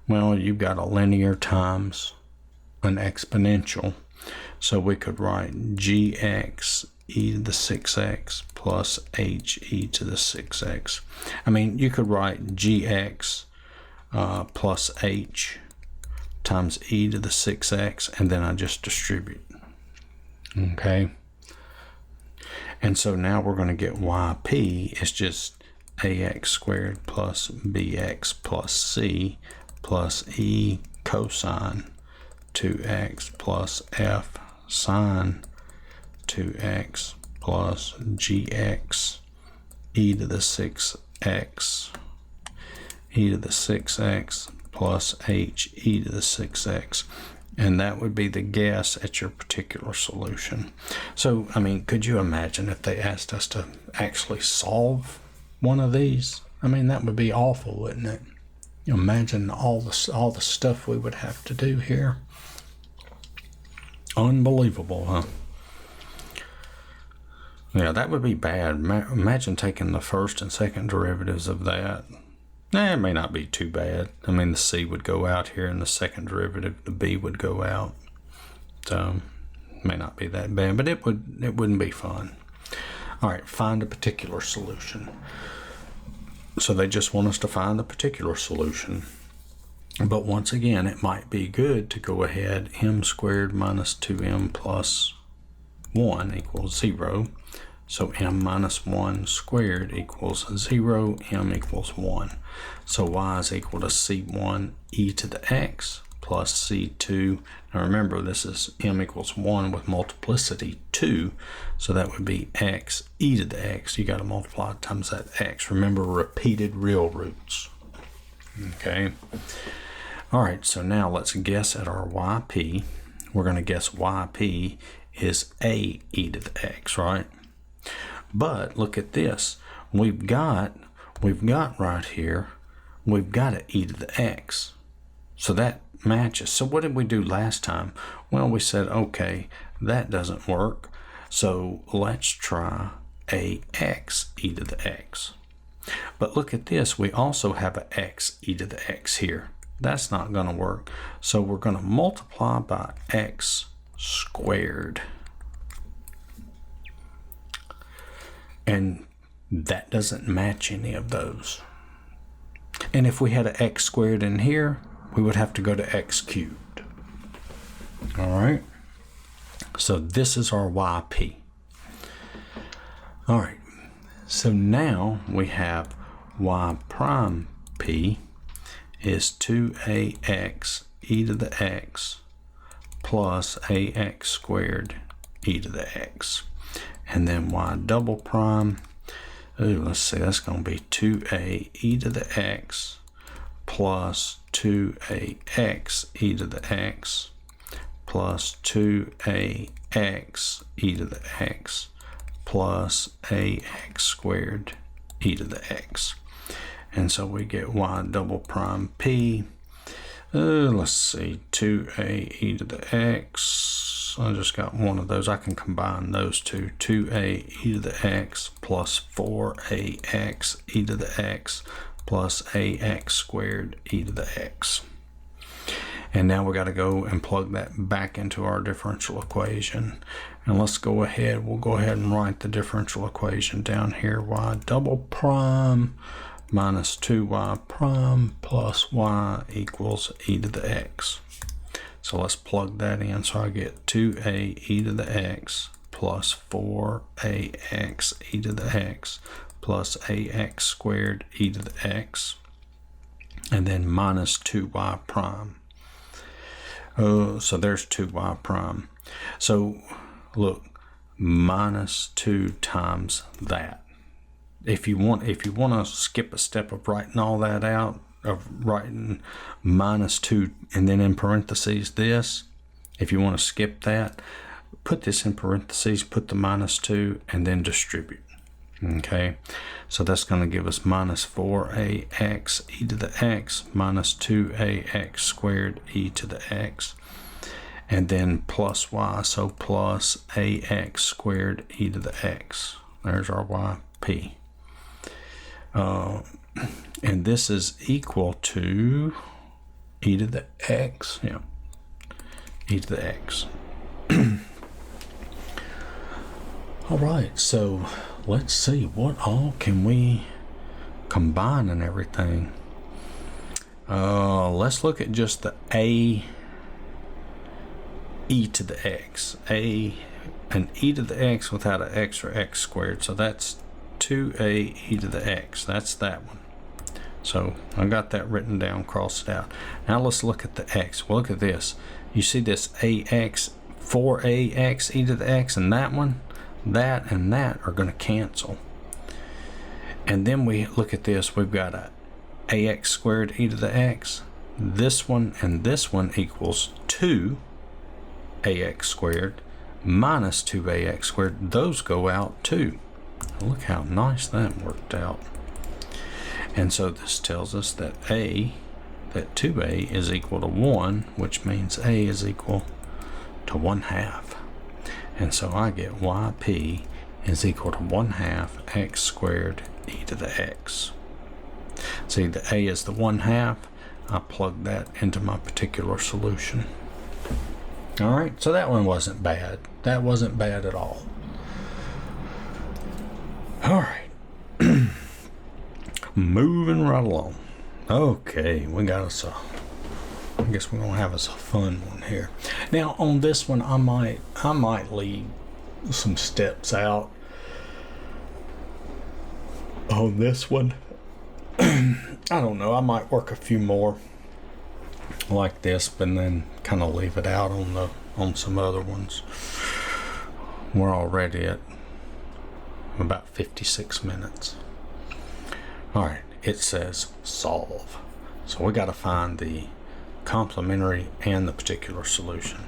Well, you've got a linear times an exponential. So we could write gx e to the 6x plus h e to the 6x. I mean, you could write gx plus h times e to the 6x, and then I just distribute. Okay. And so now we're going to get yp is just ax squared plus bx plus c plus e cosine 2x plus f sine 2x plus gx e to the 6x, e to the 6x plus h e to the 6x. And that would be the guess at your particular solution. So, I mean, could you imagine if they asked us to actually solve one of these? I mean, that would be awful, wouldn't it? Imagine all the stuff we would have to do here. Unbelievable, huh? Yeah, that would be bad. Imagine taking the first and second derivatives of that. It may not be too bad. I mean, the c would go out here, and the second derivative, the b, would go out. So, it may not be that bad, but it wouldn't be fun. All right, find a particular solution. So they just want us to find the particular solution. But once again, it might be good to go ahead, m squared minus 2m plus 1 equals 0. So m minus 1 squared equals 0, m equals 1. So y is equal to c1 e to the x plus c2. Now remember, this is m equals 1 with multiplicity 2. So that would be x e to the x. You got to multiply times that x. Remember, repeated real roots. Okay. All right, so now let's guess at our yp. We're going to guess yp is a e to the x, right? But look at this. We've got right here, we've got an e to the x. So that matches. So what did we do last time? Well, we said, okay, that doesn't work. So let's try a x e to the x. But look at this. We also have an x e to the x here. That's not going to work. So we're going to multiply by x squared. And that doesn't match any of those. And if we had an x squared in here, we would have to go to x cubed. All right. So this is our yp. All right. So now we have y prime p is 2ax e to the x plus ax squared e to the x. And then y double prime, let's see, that's going to be 2a e to the x plus 2ax e to the x plus 2ax e to the x plus ax squared e to the x. And so we get y double prime p, let's see, 2a e to the x. I just got one of those. I can combine those two. 2a e to the x plus 4ax e to the x plus ax squared e to the x. And now we got to go and plug that back into our differential equation. And let's go ahead. We'll go ahead and write the differential equation down here. Y double prime minus 2y prime plus y equals e to the x. So let's plug that in. So I get 2a e to the x plus 4ax e to the x plus ax squared e to the x. And then minus 2y prime. So there's 2y prime. So look, minus 2 times that. If you want to skip a step of writing all that out, of writing minus 2 and then in parentheses this, if you want to skip that, put this in parentheses, put the minus 2 and then distribute. Okay, so that's going to give us minus 4ax e to the x minus 2ax squared e to the x, and then plus y, so plus ax squared e to the x. There's our yp. And this is equal to e to the x, yeah, e to the x. All right, so let's see, what all can we combine and everything? Let's look at just the a e to the x. An e to the x without an x or x squared, so that's 2a e to the x. That's that one. So I got that written down, crossed out. Now let's look at the x. Well, look at this. You see this ax, 4ax e to the x, and that one, that and that are going to cancel. And then we look at this, we've got a ax squared e to the x. This one and this one equals 2ax squared minus 2ax squared. Those go out too. Look how nice that worked out. And so this tells us that 2a is equal to 1, which means a is equal to 1/2. And so I get yp is equal to 1/2 x squared e to the x. See, the a is the 1/2. I plugged that into my particular solution. All right, so that one wasn't bad. That wasn't bad at all. All right. Moving right along. Okay, we got us I guess we're gonna have us a fun one here. Now on this one, I might leave some steps out. On this one, I don't know. I might work a few more like this, but then kind of leave it out on some other ones. We're already at about 56 minutes. All right, it says solve. So we got to find the complementary and the particular solution.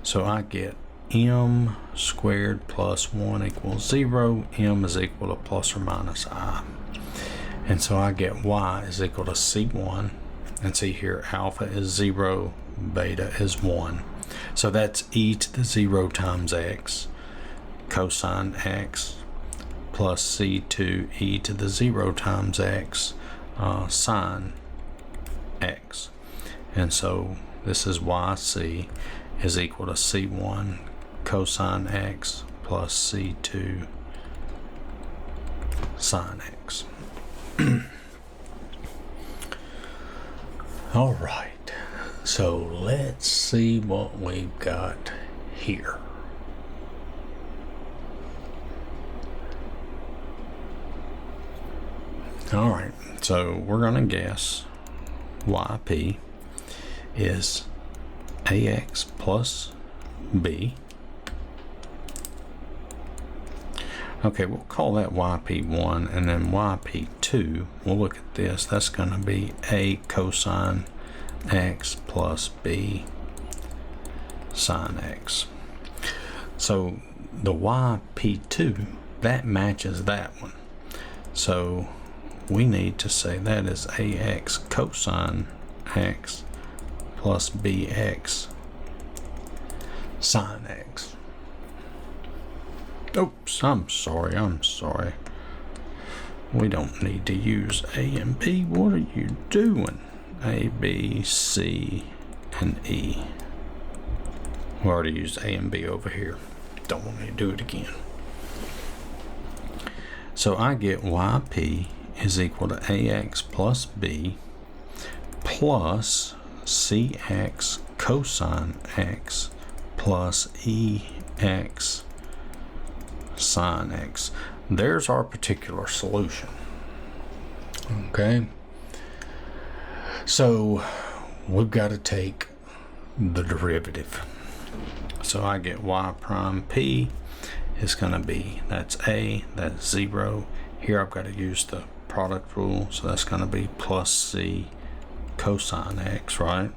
So I get m squared plus 1 equals 0. M is equal to plus or minus I. And so I get y is equal to c1. And see here, alpha is 0, beta is 1. So that's e to the 0 times x, cosine x, plus c2 e to the 0 times x, sine x. And so this is yc is equal to c1 cosine x plus c2 sine x. All right, so let's see what we've got here. All right, so we're going to guess yp is ax plus b. Okay, we'll call that yp1, and then yp2, we'll look at this, that's going to be a cosine x plus b sine x. So the yp2, that matches that one. So we need to say that is ax cosine x plus bx sine x. Oops, I'm sorry. We don't need to use A and B. What are you doing? A, B, C, and E. We already used A and B over here. Don't want me to do it again. So I get yp is equal to ax plus b plus cx cosine x plus ex sine x. There's our particular solution. Okay, so we've got to take the derivative. So I get y prime p is going to be, that's a, that's 0. Here I've got to use the product rule, so that's going to be plus c cosine x, right?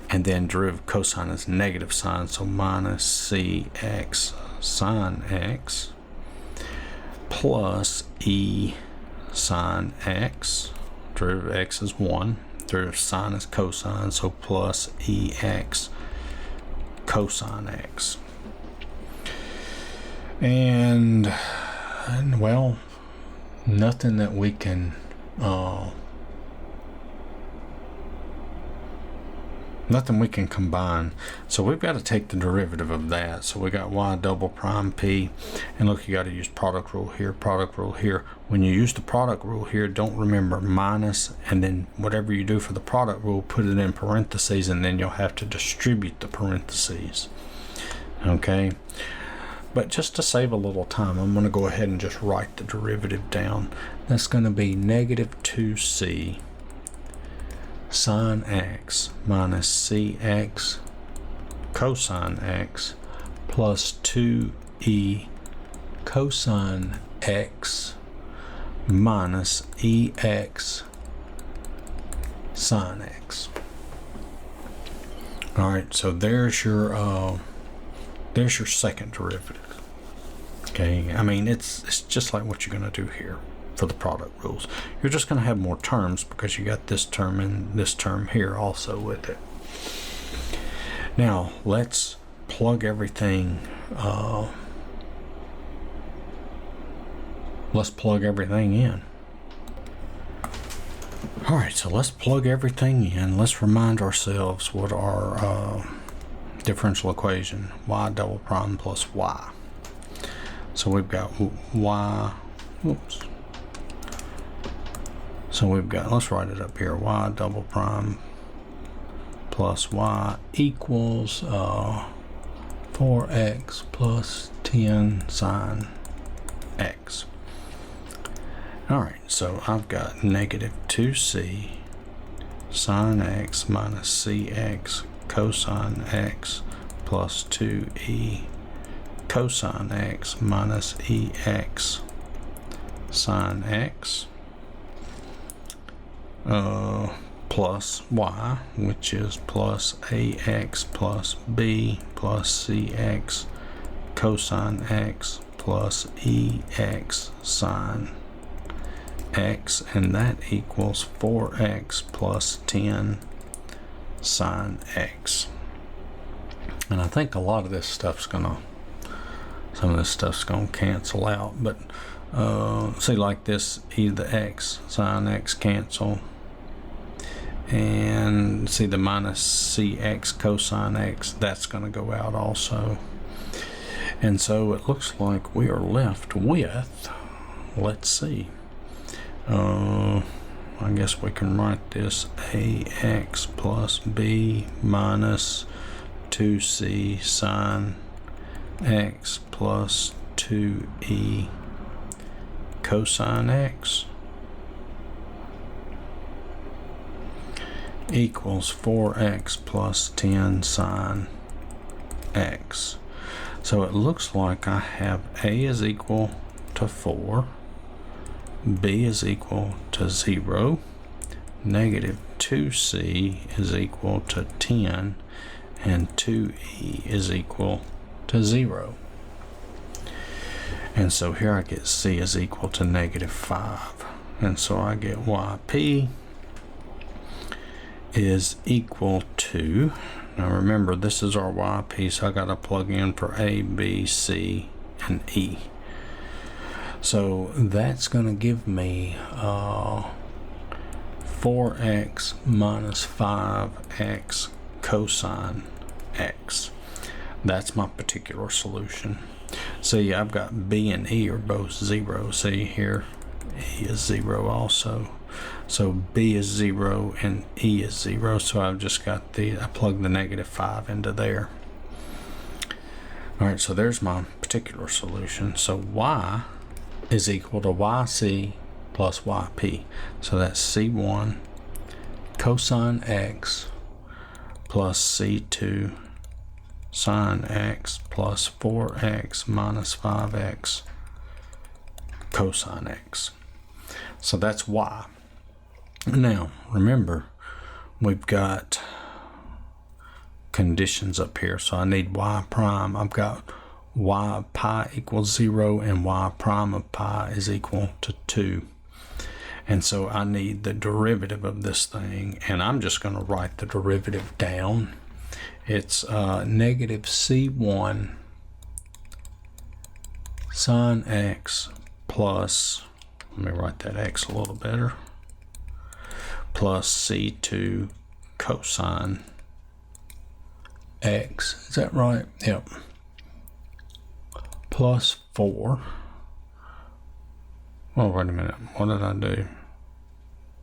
And then derivative cosine is negative sine, so minus cx sine x plus e sine x. Derivative x is 1. Derivative sine is cosine, so plus ex cosine x. And well, nothing that we can combine, so we've got to take the derivative of that. So we got y double prime p, and look, you got to use product rule here, product rule here. When you use the product rule here, don't remember minus, and then whatever you do for the product rule, put it in parentheses, and then you'll have to distribute the parentheses. Okay, but just to save a little time, I'm going to go ahead and just write the derivative down. That's going to be negative 2c sine x minus cx cosine x plus 2e cosine x minus EX sine X. All right, so there's your second derivative. Okay, I mean it's just like what you're going to do here for the product rules. You're just going to have more terms because you got this term and this term here also with it. Now let's plug everything. Let's plug everything in. All right, so let's plug everything in. Let's remind ourselves what our differential equation, y double prime plus y. So we've got y, oops. So we've got, let's write it up here, y double prime plus y equals 4x plus 10 sine x. All right, so I've got negative 2c sine x minus cx cosine x plus 2e cosine x minus ex sine x plus y, which is plus ax plus b plus cx cosine x plus ex sine x, and that equals 4x plus 10 sine x. And I think a lot of this stuff's gonna, some of this stuff's gonna cancel out, but see, like this, either x sine x cancel, and see the minus cx cosine x, that's gonna go out also. And so it looks like we are left with, let's see, I guess we can write this ax plus b minus 2c sine x plus 2e cosine x equals 4x plus 10 sine x. So it looks like I have a is equal to 4, b is equal to 0, negative 2c is equal to 10, and 2e is equal to 0. And so here I get c is equal to negative 5. And so I get yp is equal to, now remember this is our yp, so I got to plug in for a, b, c, and e. So that's going to give me 4x minus 5x cosine x. That's my particular solution. See, I've got b and e are both 0. See here, e is 0 also. So b is 0 and e is 0. So I've just got I plug the negative 5 into there. All right, so there's my particular solution. So y is equal to yc plus yp. So that's c1 cosine x plus c2 sine x plus 4x minus 5x cosine x. So that's y. Now remember, we've got conditions up here, so I need y prime. I've got y of pi equals 0 and y prime of pi is equal to 2. And so I need the derivative of this thing, and I'm just going to write the derivative down. It's negative c1 sine x plus, let me write that x a little better, plus c2 cosine x. Is that right? Yep. Plus 4. Oh, wait a minute. What did I do?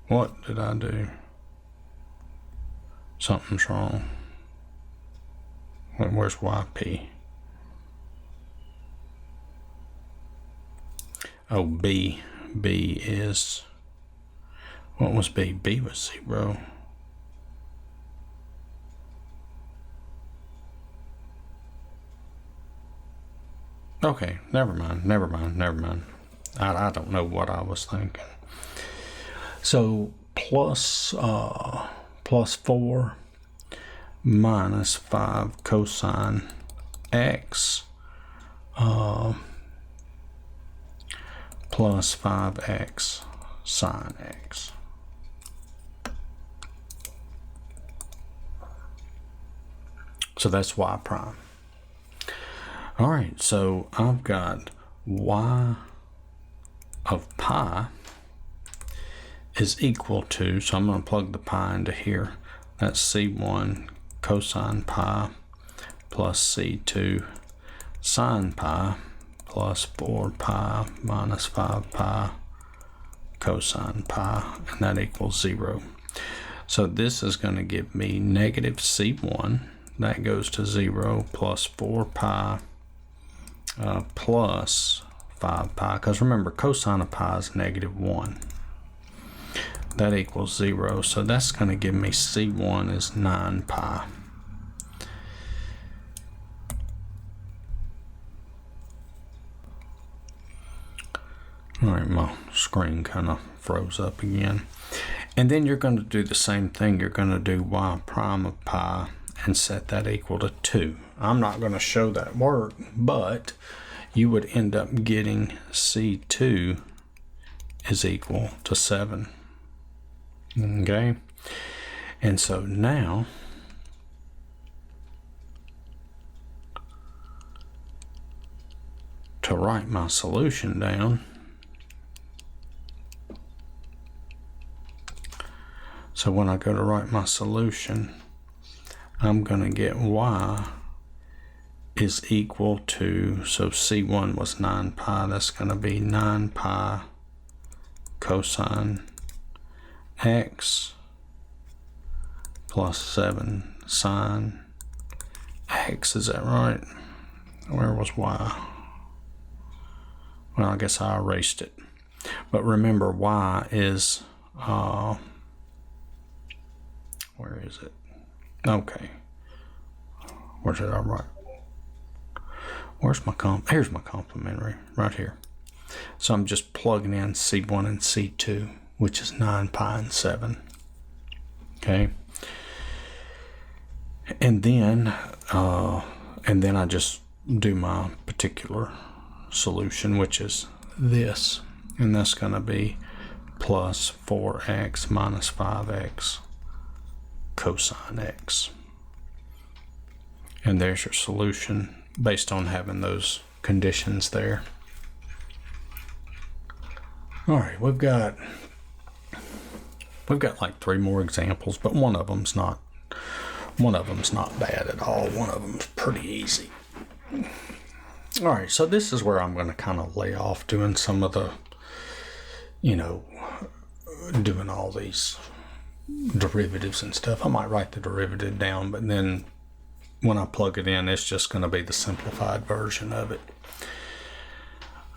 What did I do? Something's wrong. Where's yp? Oh, b. B is, what was b? B was 0. Okay, never mind. I don't know what I was thinking. So plus 4 minus 5 cosine x plus 5x sine x. So that's y prime. All right, so I've got y of pi is equal to, so I'm going to plug the pi into here. That's c1 cosine pi plus c2 sine pi plus 4 pi minus 5 pi cosine pi, and that equals 0. So this is going to give me negative c1, that goes to 0, plus 4 pi plus 5 pi, because remember cosine of pi is negative 1. That equals 0, so that's going to give me c1 is 9 pi. All right, my screen kind of froze up again. And then you're going to do the same thing. You're going to do y prime of pi and set that equal to 2. I'm not going to show that work, but you would end up getting c2 is equal to 7. Okay? And so now to write my solution down, so when I go to write my solution, I'm going to get y is equal to, so c1 was 9 pi, that's going to be 9 pi cosine x plus 7 sine x. Is that right? Where was y? Well, I guess I erased it. But remember, y is, where is it? Okay. Where did I write? Where's my here's my complementary, right here. So I'm just plugging in C1 and C2, which is 9 pi and 7. Okay. And then I just do my particular solution, which is this. And that's going to be plus 4x minus 5x cosine x. And there's your solution based on having those conditions there. All right, we've got like 3 more examples, but one of them's not bad at all. One of them's pretty easy. All right, so this is where I'm going to kind of lay off doing some of the, doing all these derivatives and stuff. I might write the derivative down, but then when I plug it in, it's just going to be the simplified version of it.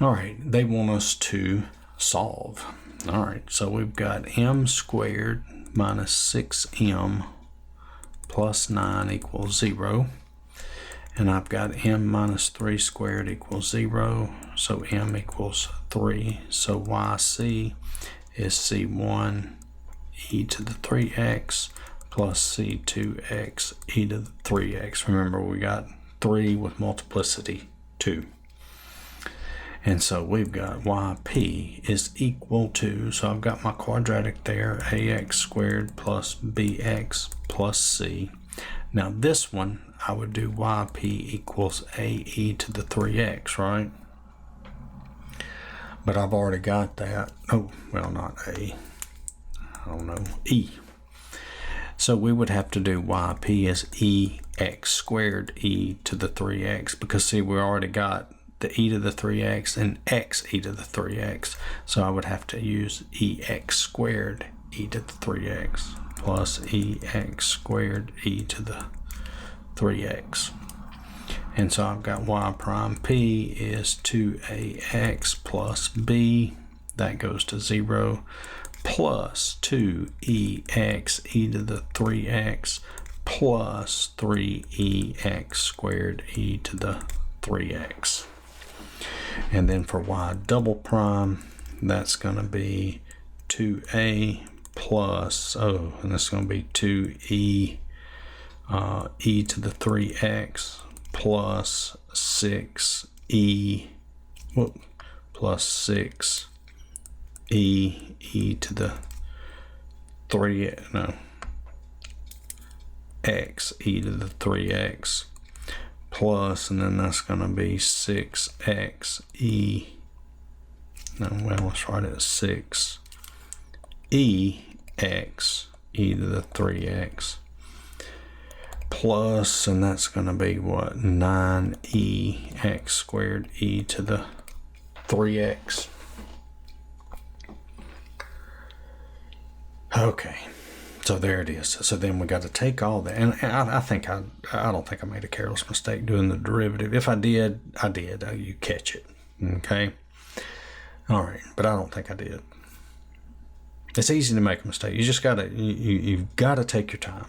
All right, they want us to solve. All right, so we've got m squared minus 6m plus 9 equals 0. And I've got m minus 3 squared equals 0. So m equals 3. So yc is c1 e to the 3x plus c2x e to the 3x. Remember, we got 3 with multiplicity 2. And so we've got yp is equal to, so I've got my quadratic there, ax squared plus bx plus c. Now this one, I would do yp equals ae to the 3x, right? But I've already got that. Oh, well, not a. I don't know, e. So we would have to do yp as ex squared e to the 3x, because see, we already got the e to the 3x and x e to the 3x. So I would have to use ex squared e to the 3x plus ex squared e to the 3x. And so I've got y prime p is 2ax plus b, that goes to 0, plus 2ex e to the 3x plus 3ex squared e to the 3x. And then for y double prime, that's going to be 2a plus, and that's going to be 2e e to the 3x plus 6e plus 6 e to the x e to the 3x plus, and then that's going to be 6x e, let's write it as 6 x e to the 3x plus, and that's going to be what, 9e x squared e to the 3x. Okay, so there it is. So then we got to take all that, and I don't think I made a careless mistake doing the derivative. If I did, I did. You catch it, okay? All right, but I don't think I did. It's easy to make a mistake. You just gotta you've got to take your time.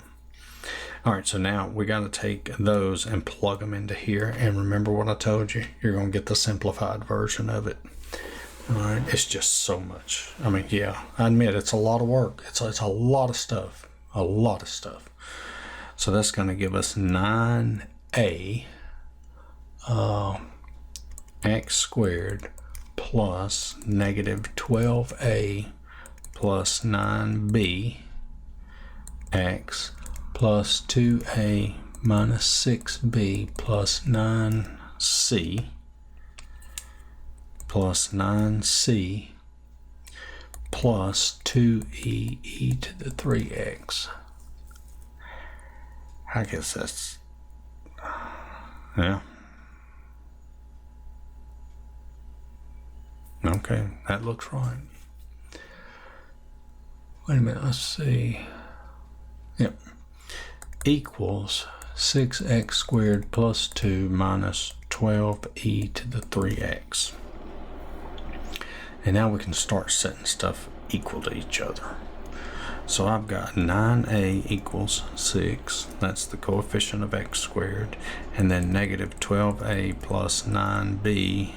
All right, so now we got to take those and plug them into here. And remember what I told you? You're going to get the simplified version of it. All right, it's just so much. I mean, yeah, I admit it's a lot of work. It's a lot of stuff. A lot of stuff. So that's going to give us 9a x squared plus negative 12a plus 9b x plus 2a minus 6b plus 9c plus 9c plus 2e e to the 3x. I guess that's, yeah. Okay, that looks right. Wait a minute, let's see. Yep. Equals 6x squared plus 2 minus 12e to the 3x. And now we can start setting stuff equal to each other. So I've got 9a equals 6. That's the coefficient of x squared. And then negative 12a plus 9b,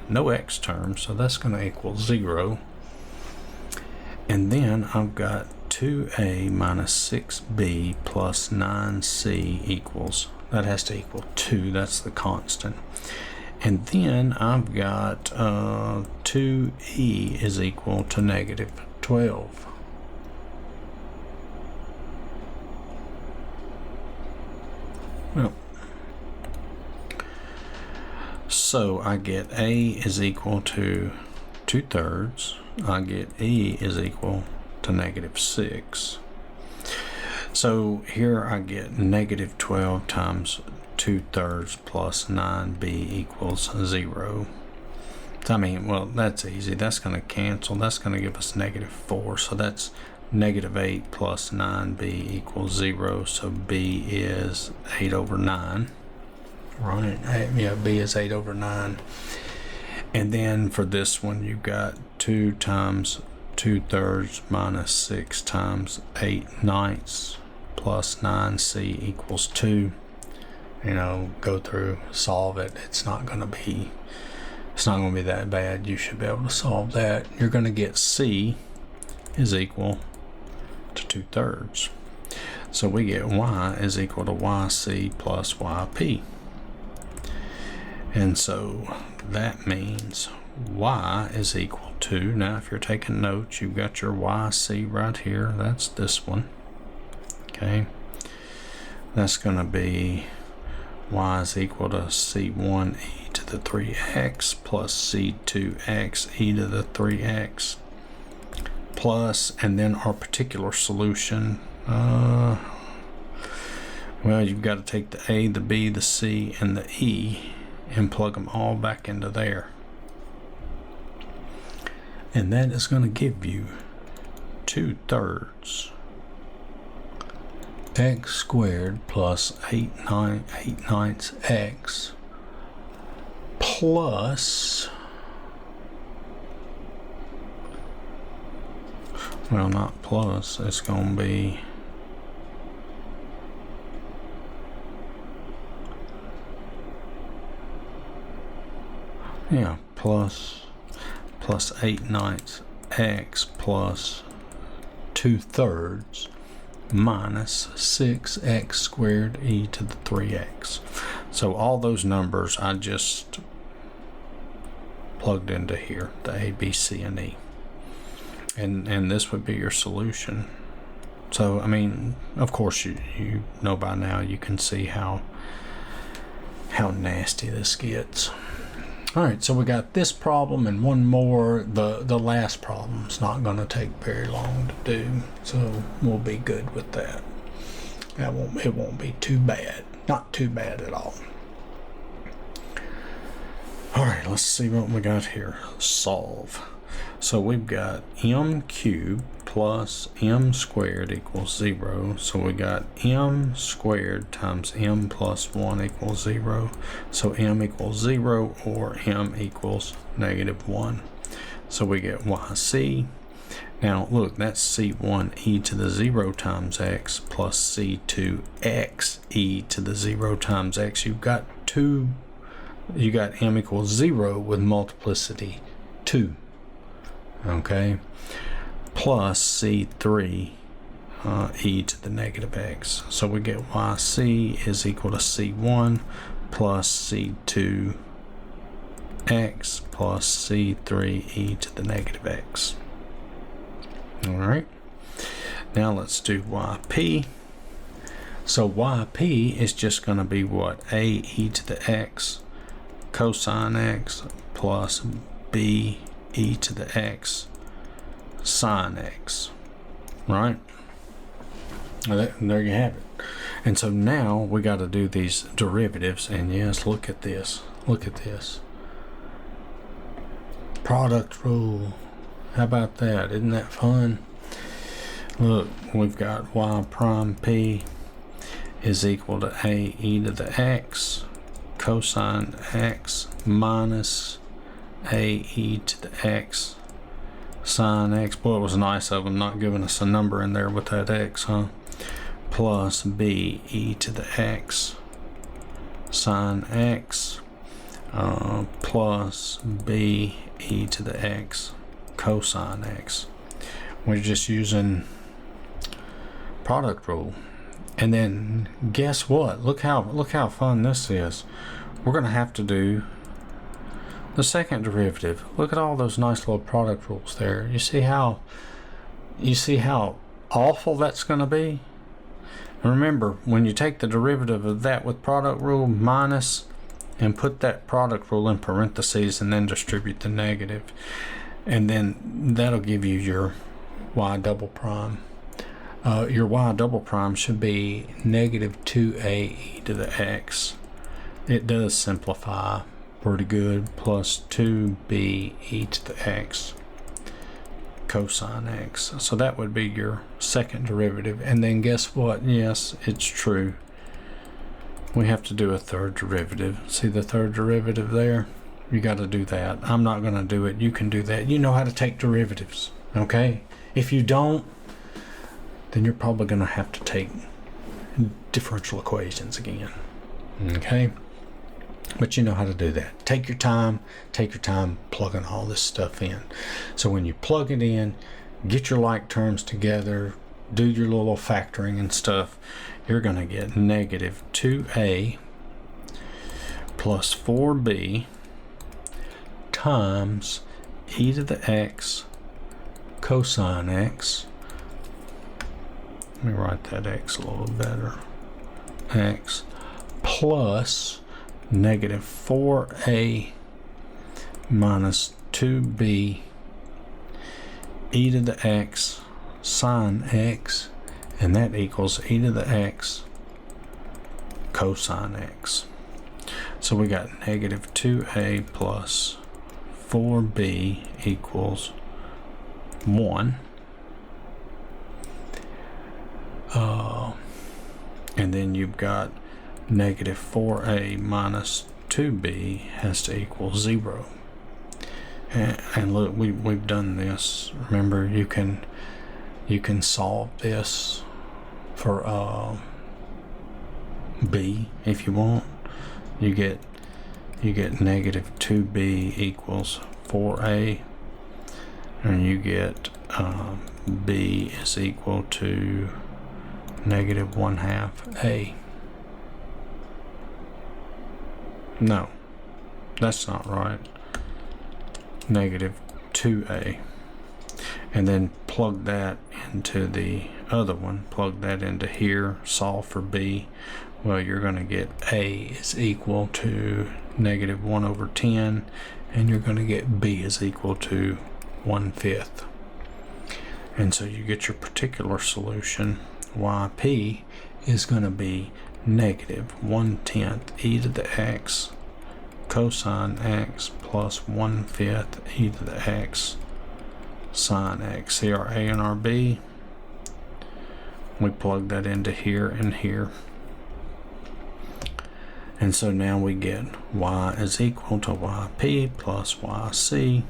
no x term, so that's going to equal 0. And then I've got 2a minus 6b plus 9c equals, that has to equal 2, that's the constant. And then I've got 2e is equal to negative 12. Well, so I get a is equal to 2/3. I get e is equal to negative 6. So here I get negative 12 times 2/3 plus 9b equals 0. I mean, well, that's easy. That's going to cancel. That's going to give us negative 4. So that's negative 8 plus 9b equals 0. So b is 8/9. Right? Yeah, b is 8/9. And then for this one, you've got 2 times 2/3 minus 6 times 8/9 plus 9c equals 2. You know, go through, solve it. It's not going to be that bad. You should be able to solve that. You're going to get c is equal to 2/3. So we get y is equal to yc plus yp. And so that means y is equal to, now if you're taking notes, you've got your yc right here. That's this one. Okay. That's going to be y is equal to c1 e to the 3x plus c2x e to the 3x plus, and then our particular solution, well, you've got to take the a, the b, the c, and the e and plug them all back into there. And that is going to give you 2/3 x squared plus 8/9 x plus, well, not plus, it's going to be Yeah, plus 8/9 x plus 2/3 minus 6x squared e to the 3x. So all those numbers I just plugged into here, the a, b, c, and e. And this would be your solution. So, I mean, of course, you know by now, you can see how nasty this gets. All right, so we got this problem and one more. The last problem's not going to take very long to do, so we'll be good with that. It won't be too bad. Not too bad at all. All right, let's see what we got here. Solve. So we've got m cubed plus m squared equals 0. So we got m squared times m plus 1 equals 0. So m equals 0 or m equals -1. So we get yc. Now look, that's c1 e to the 0 times x plus c2 x e to the 0 times x. You got m equals 0 with multiplicity 2. Okay, plus c3 e to the -x. So we get yc is equal to c1 plus c2 x plus c3 e to the -x. All right, now let's do yp. So yp is just going to be what? A e to the x cosine x plus b e to the x sine x, right? And there you have it. And so now we got to do these derivatives, and yes, look at this. Product rule. How about that? Isn't that fun? Look, we've got y prime p is equal to a e to the x cosine x minus a e to the x sine x. Boy, it was nice of them not giving us a number in there with that x, huh? Plus b e to the x sine x plus b e to the x cosine x. We're just using product rule. And then guess what? Look how fun this is. We're going to have to do the second derivative. Look at all those nice little product rules there. You see how awful that's going to be? And remember, when you take the derivative of that with product rule minus and put that product rule in parentheses and then distribute the negative, and then that'll give you your y double prime. Your y double prime should be -2a e to the x. It does simplify pretty good, plus 2b e to the x cosine x. So that would be your second derivative. And then guess what? Yes, it's true. We have to do a third derivative. See the third derivative there? You got to do that. I'm not going to do it. You can do that. You know how to take derivatives, okay? If you don't, then you're probably going to have to take differential equations again, okay? But you know how to do that. Take your time plugging all this stuff in. So when you plug it in, get your like terms together, do your little factoring and stuff, you're going to get -2a plus 4b times e to the x cosine x. Let me write that x a little better. X plus -4a minus 2b e to the x sine x, and that equals e to the x cosine x. So we got -2a plus 4b equals 1. And then you've got -4a minus 2b has to equal 0. And look, we've done this. Remember, you can solve this for b if you want. You get you get negative 2b equals 4a, and you get b is equal to negative 1/2 a. No, that's not right. Negative 2a. And then plug that into the other one. Plug that into here. Solve for b. Well, you're going to get a is equal to negative 1/10, and you're going to get b is equal to 1/5. And so you get your particular solution. Yp is going to be negative 1/10 e to the x cosine x plus 1/5 e to the x sine x. See our a and our b? We plug that into here and here. And so now we get y is equal to yp plus yc.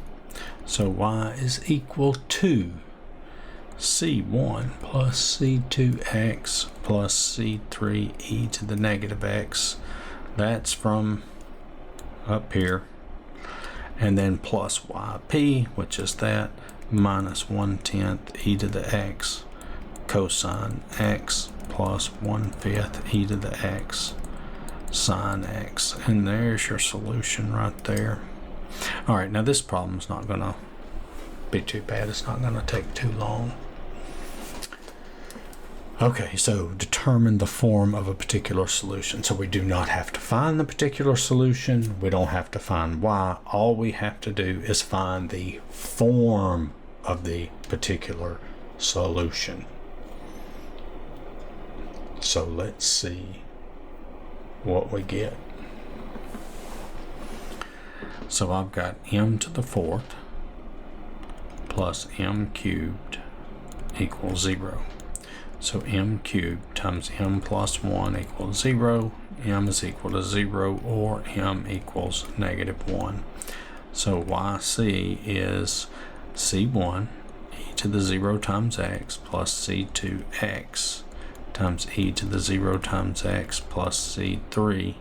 So y is equal to c1 plus c2x plus c3 e to the negative x. That's from up here. And then plus yp, which is that, minus 1/10 e to the x cosine x plus 1/5 e to the x sine x. And there's your solution right there. All right, now this problem's not going to be too bad. It's not going to take too long. Okay, so determine the form of a particular solution. So we do not have to find the particular solution. We don't have to find y. All we have to do is find the form of the particular solution. So let's see what we get. So I've got m to the 4th plus m cubed equals 0. So m cubed times m plus 1 equals 0. M is equal to 0, or m equals negative 1. So yc is c1 e to the 0 times x plus c2x times e to the 0 times x plus c3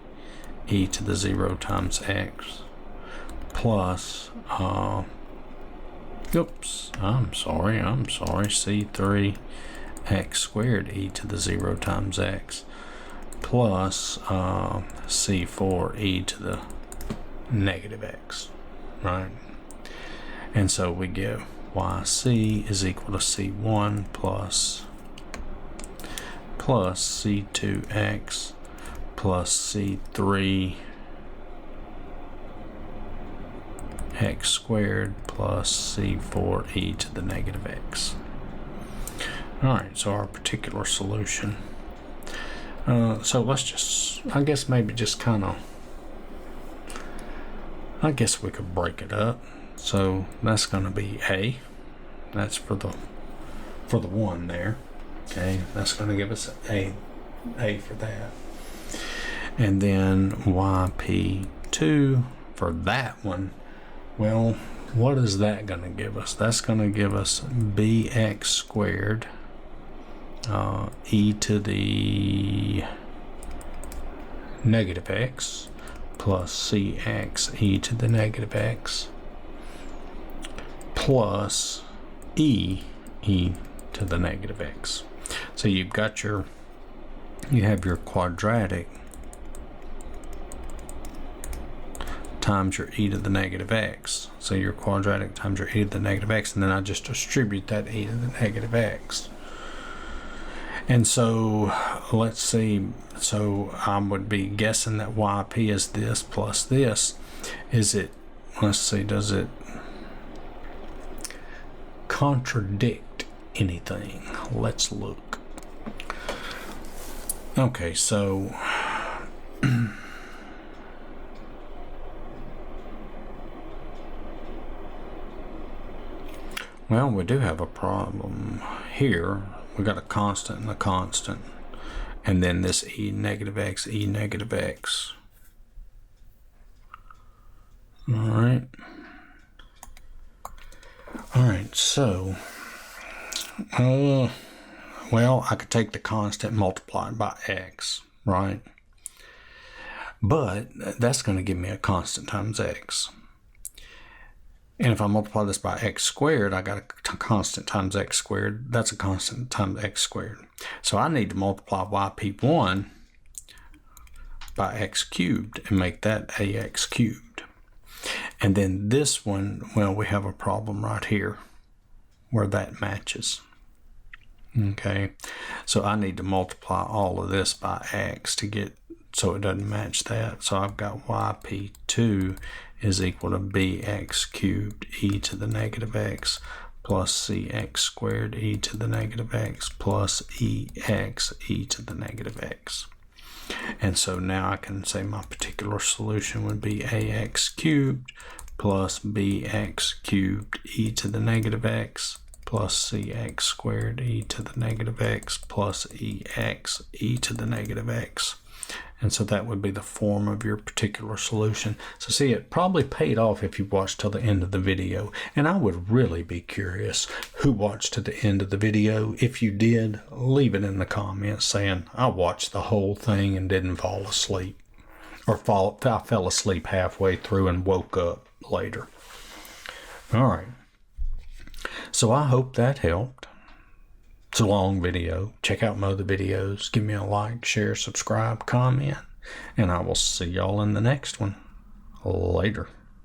e to the 0 times x plus c3 x squared e to the 0 times x plus c4 e to the negative x, right? And so we get yc is equal to c1 plus c2x plus c3 x squared plus c4 e to the negative x. Alright, so our particular solution. So let's just, I guess maybe just kind of, I guess we could break it up. So that's going to be a. That's for the 1 there. Okay, that's going to give us a for that. And then yp2 for that one. Well, what is that going to give us? That's going to give us bx squared e to the negative x plus cx e to the negative x plus e to the negative x. So you have your quadratic times your e to the negative x. So your quadratic times your e to the negative x, and then I just distribute that e to the negative x. And so let's see, so I would be guessing that yp is this plus this. Is it, let's see, does it contradict anything? Let's look. Okay, so well, we do have a problem here. We got a constant and a constant, and then this e negative x. All right, so well, I could take the constant, multiply it by x, right? But that's going to give me a constant times x. And if I multiply this by x squared, I got a constant times x squared. That's a constant times x squared. So I need to multiply yp1 by x cubed and make that ax cubed. And then this one, well, we have a problem right here where that matches. Okay, so I need to multiply all of this by x to get so it doesn't match that. So I've got yp2 is equal to bx cubed e to the negative x plus cx squared e to the negative x plus ex e to the negative x. And so now I can say my particular solution would be ax cubed plus bx cubed e to the negative x plus cx squared e to the negative x plus ex e to the negative x. And so that would be the form of your particular solution. So see, it probably paid off if you watched till the end of the video. And I would really be curious who watched to the end of the video. If you did, leave it in the comments saying, I watched the whole thing and didn't fall asleep. Or I fell asleep halfway through and woke up later. All right. So I hope that helped. It's a long video. Check out my other videos. Give me a like, share, subscribe, comment, and I will see y'all in the next one. Later.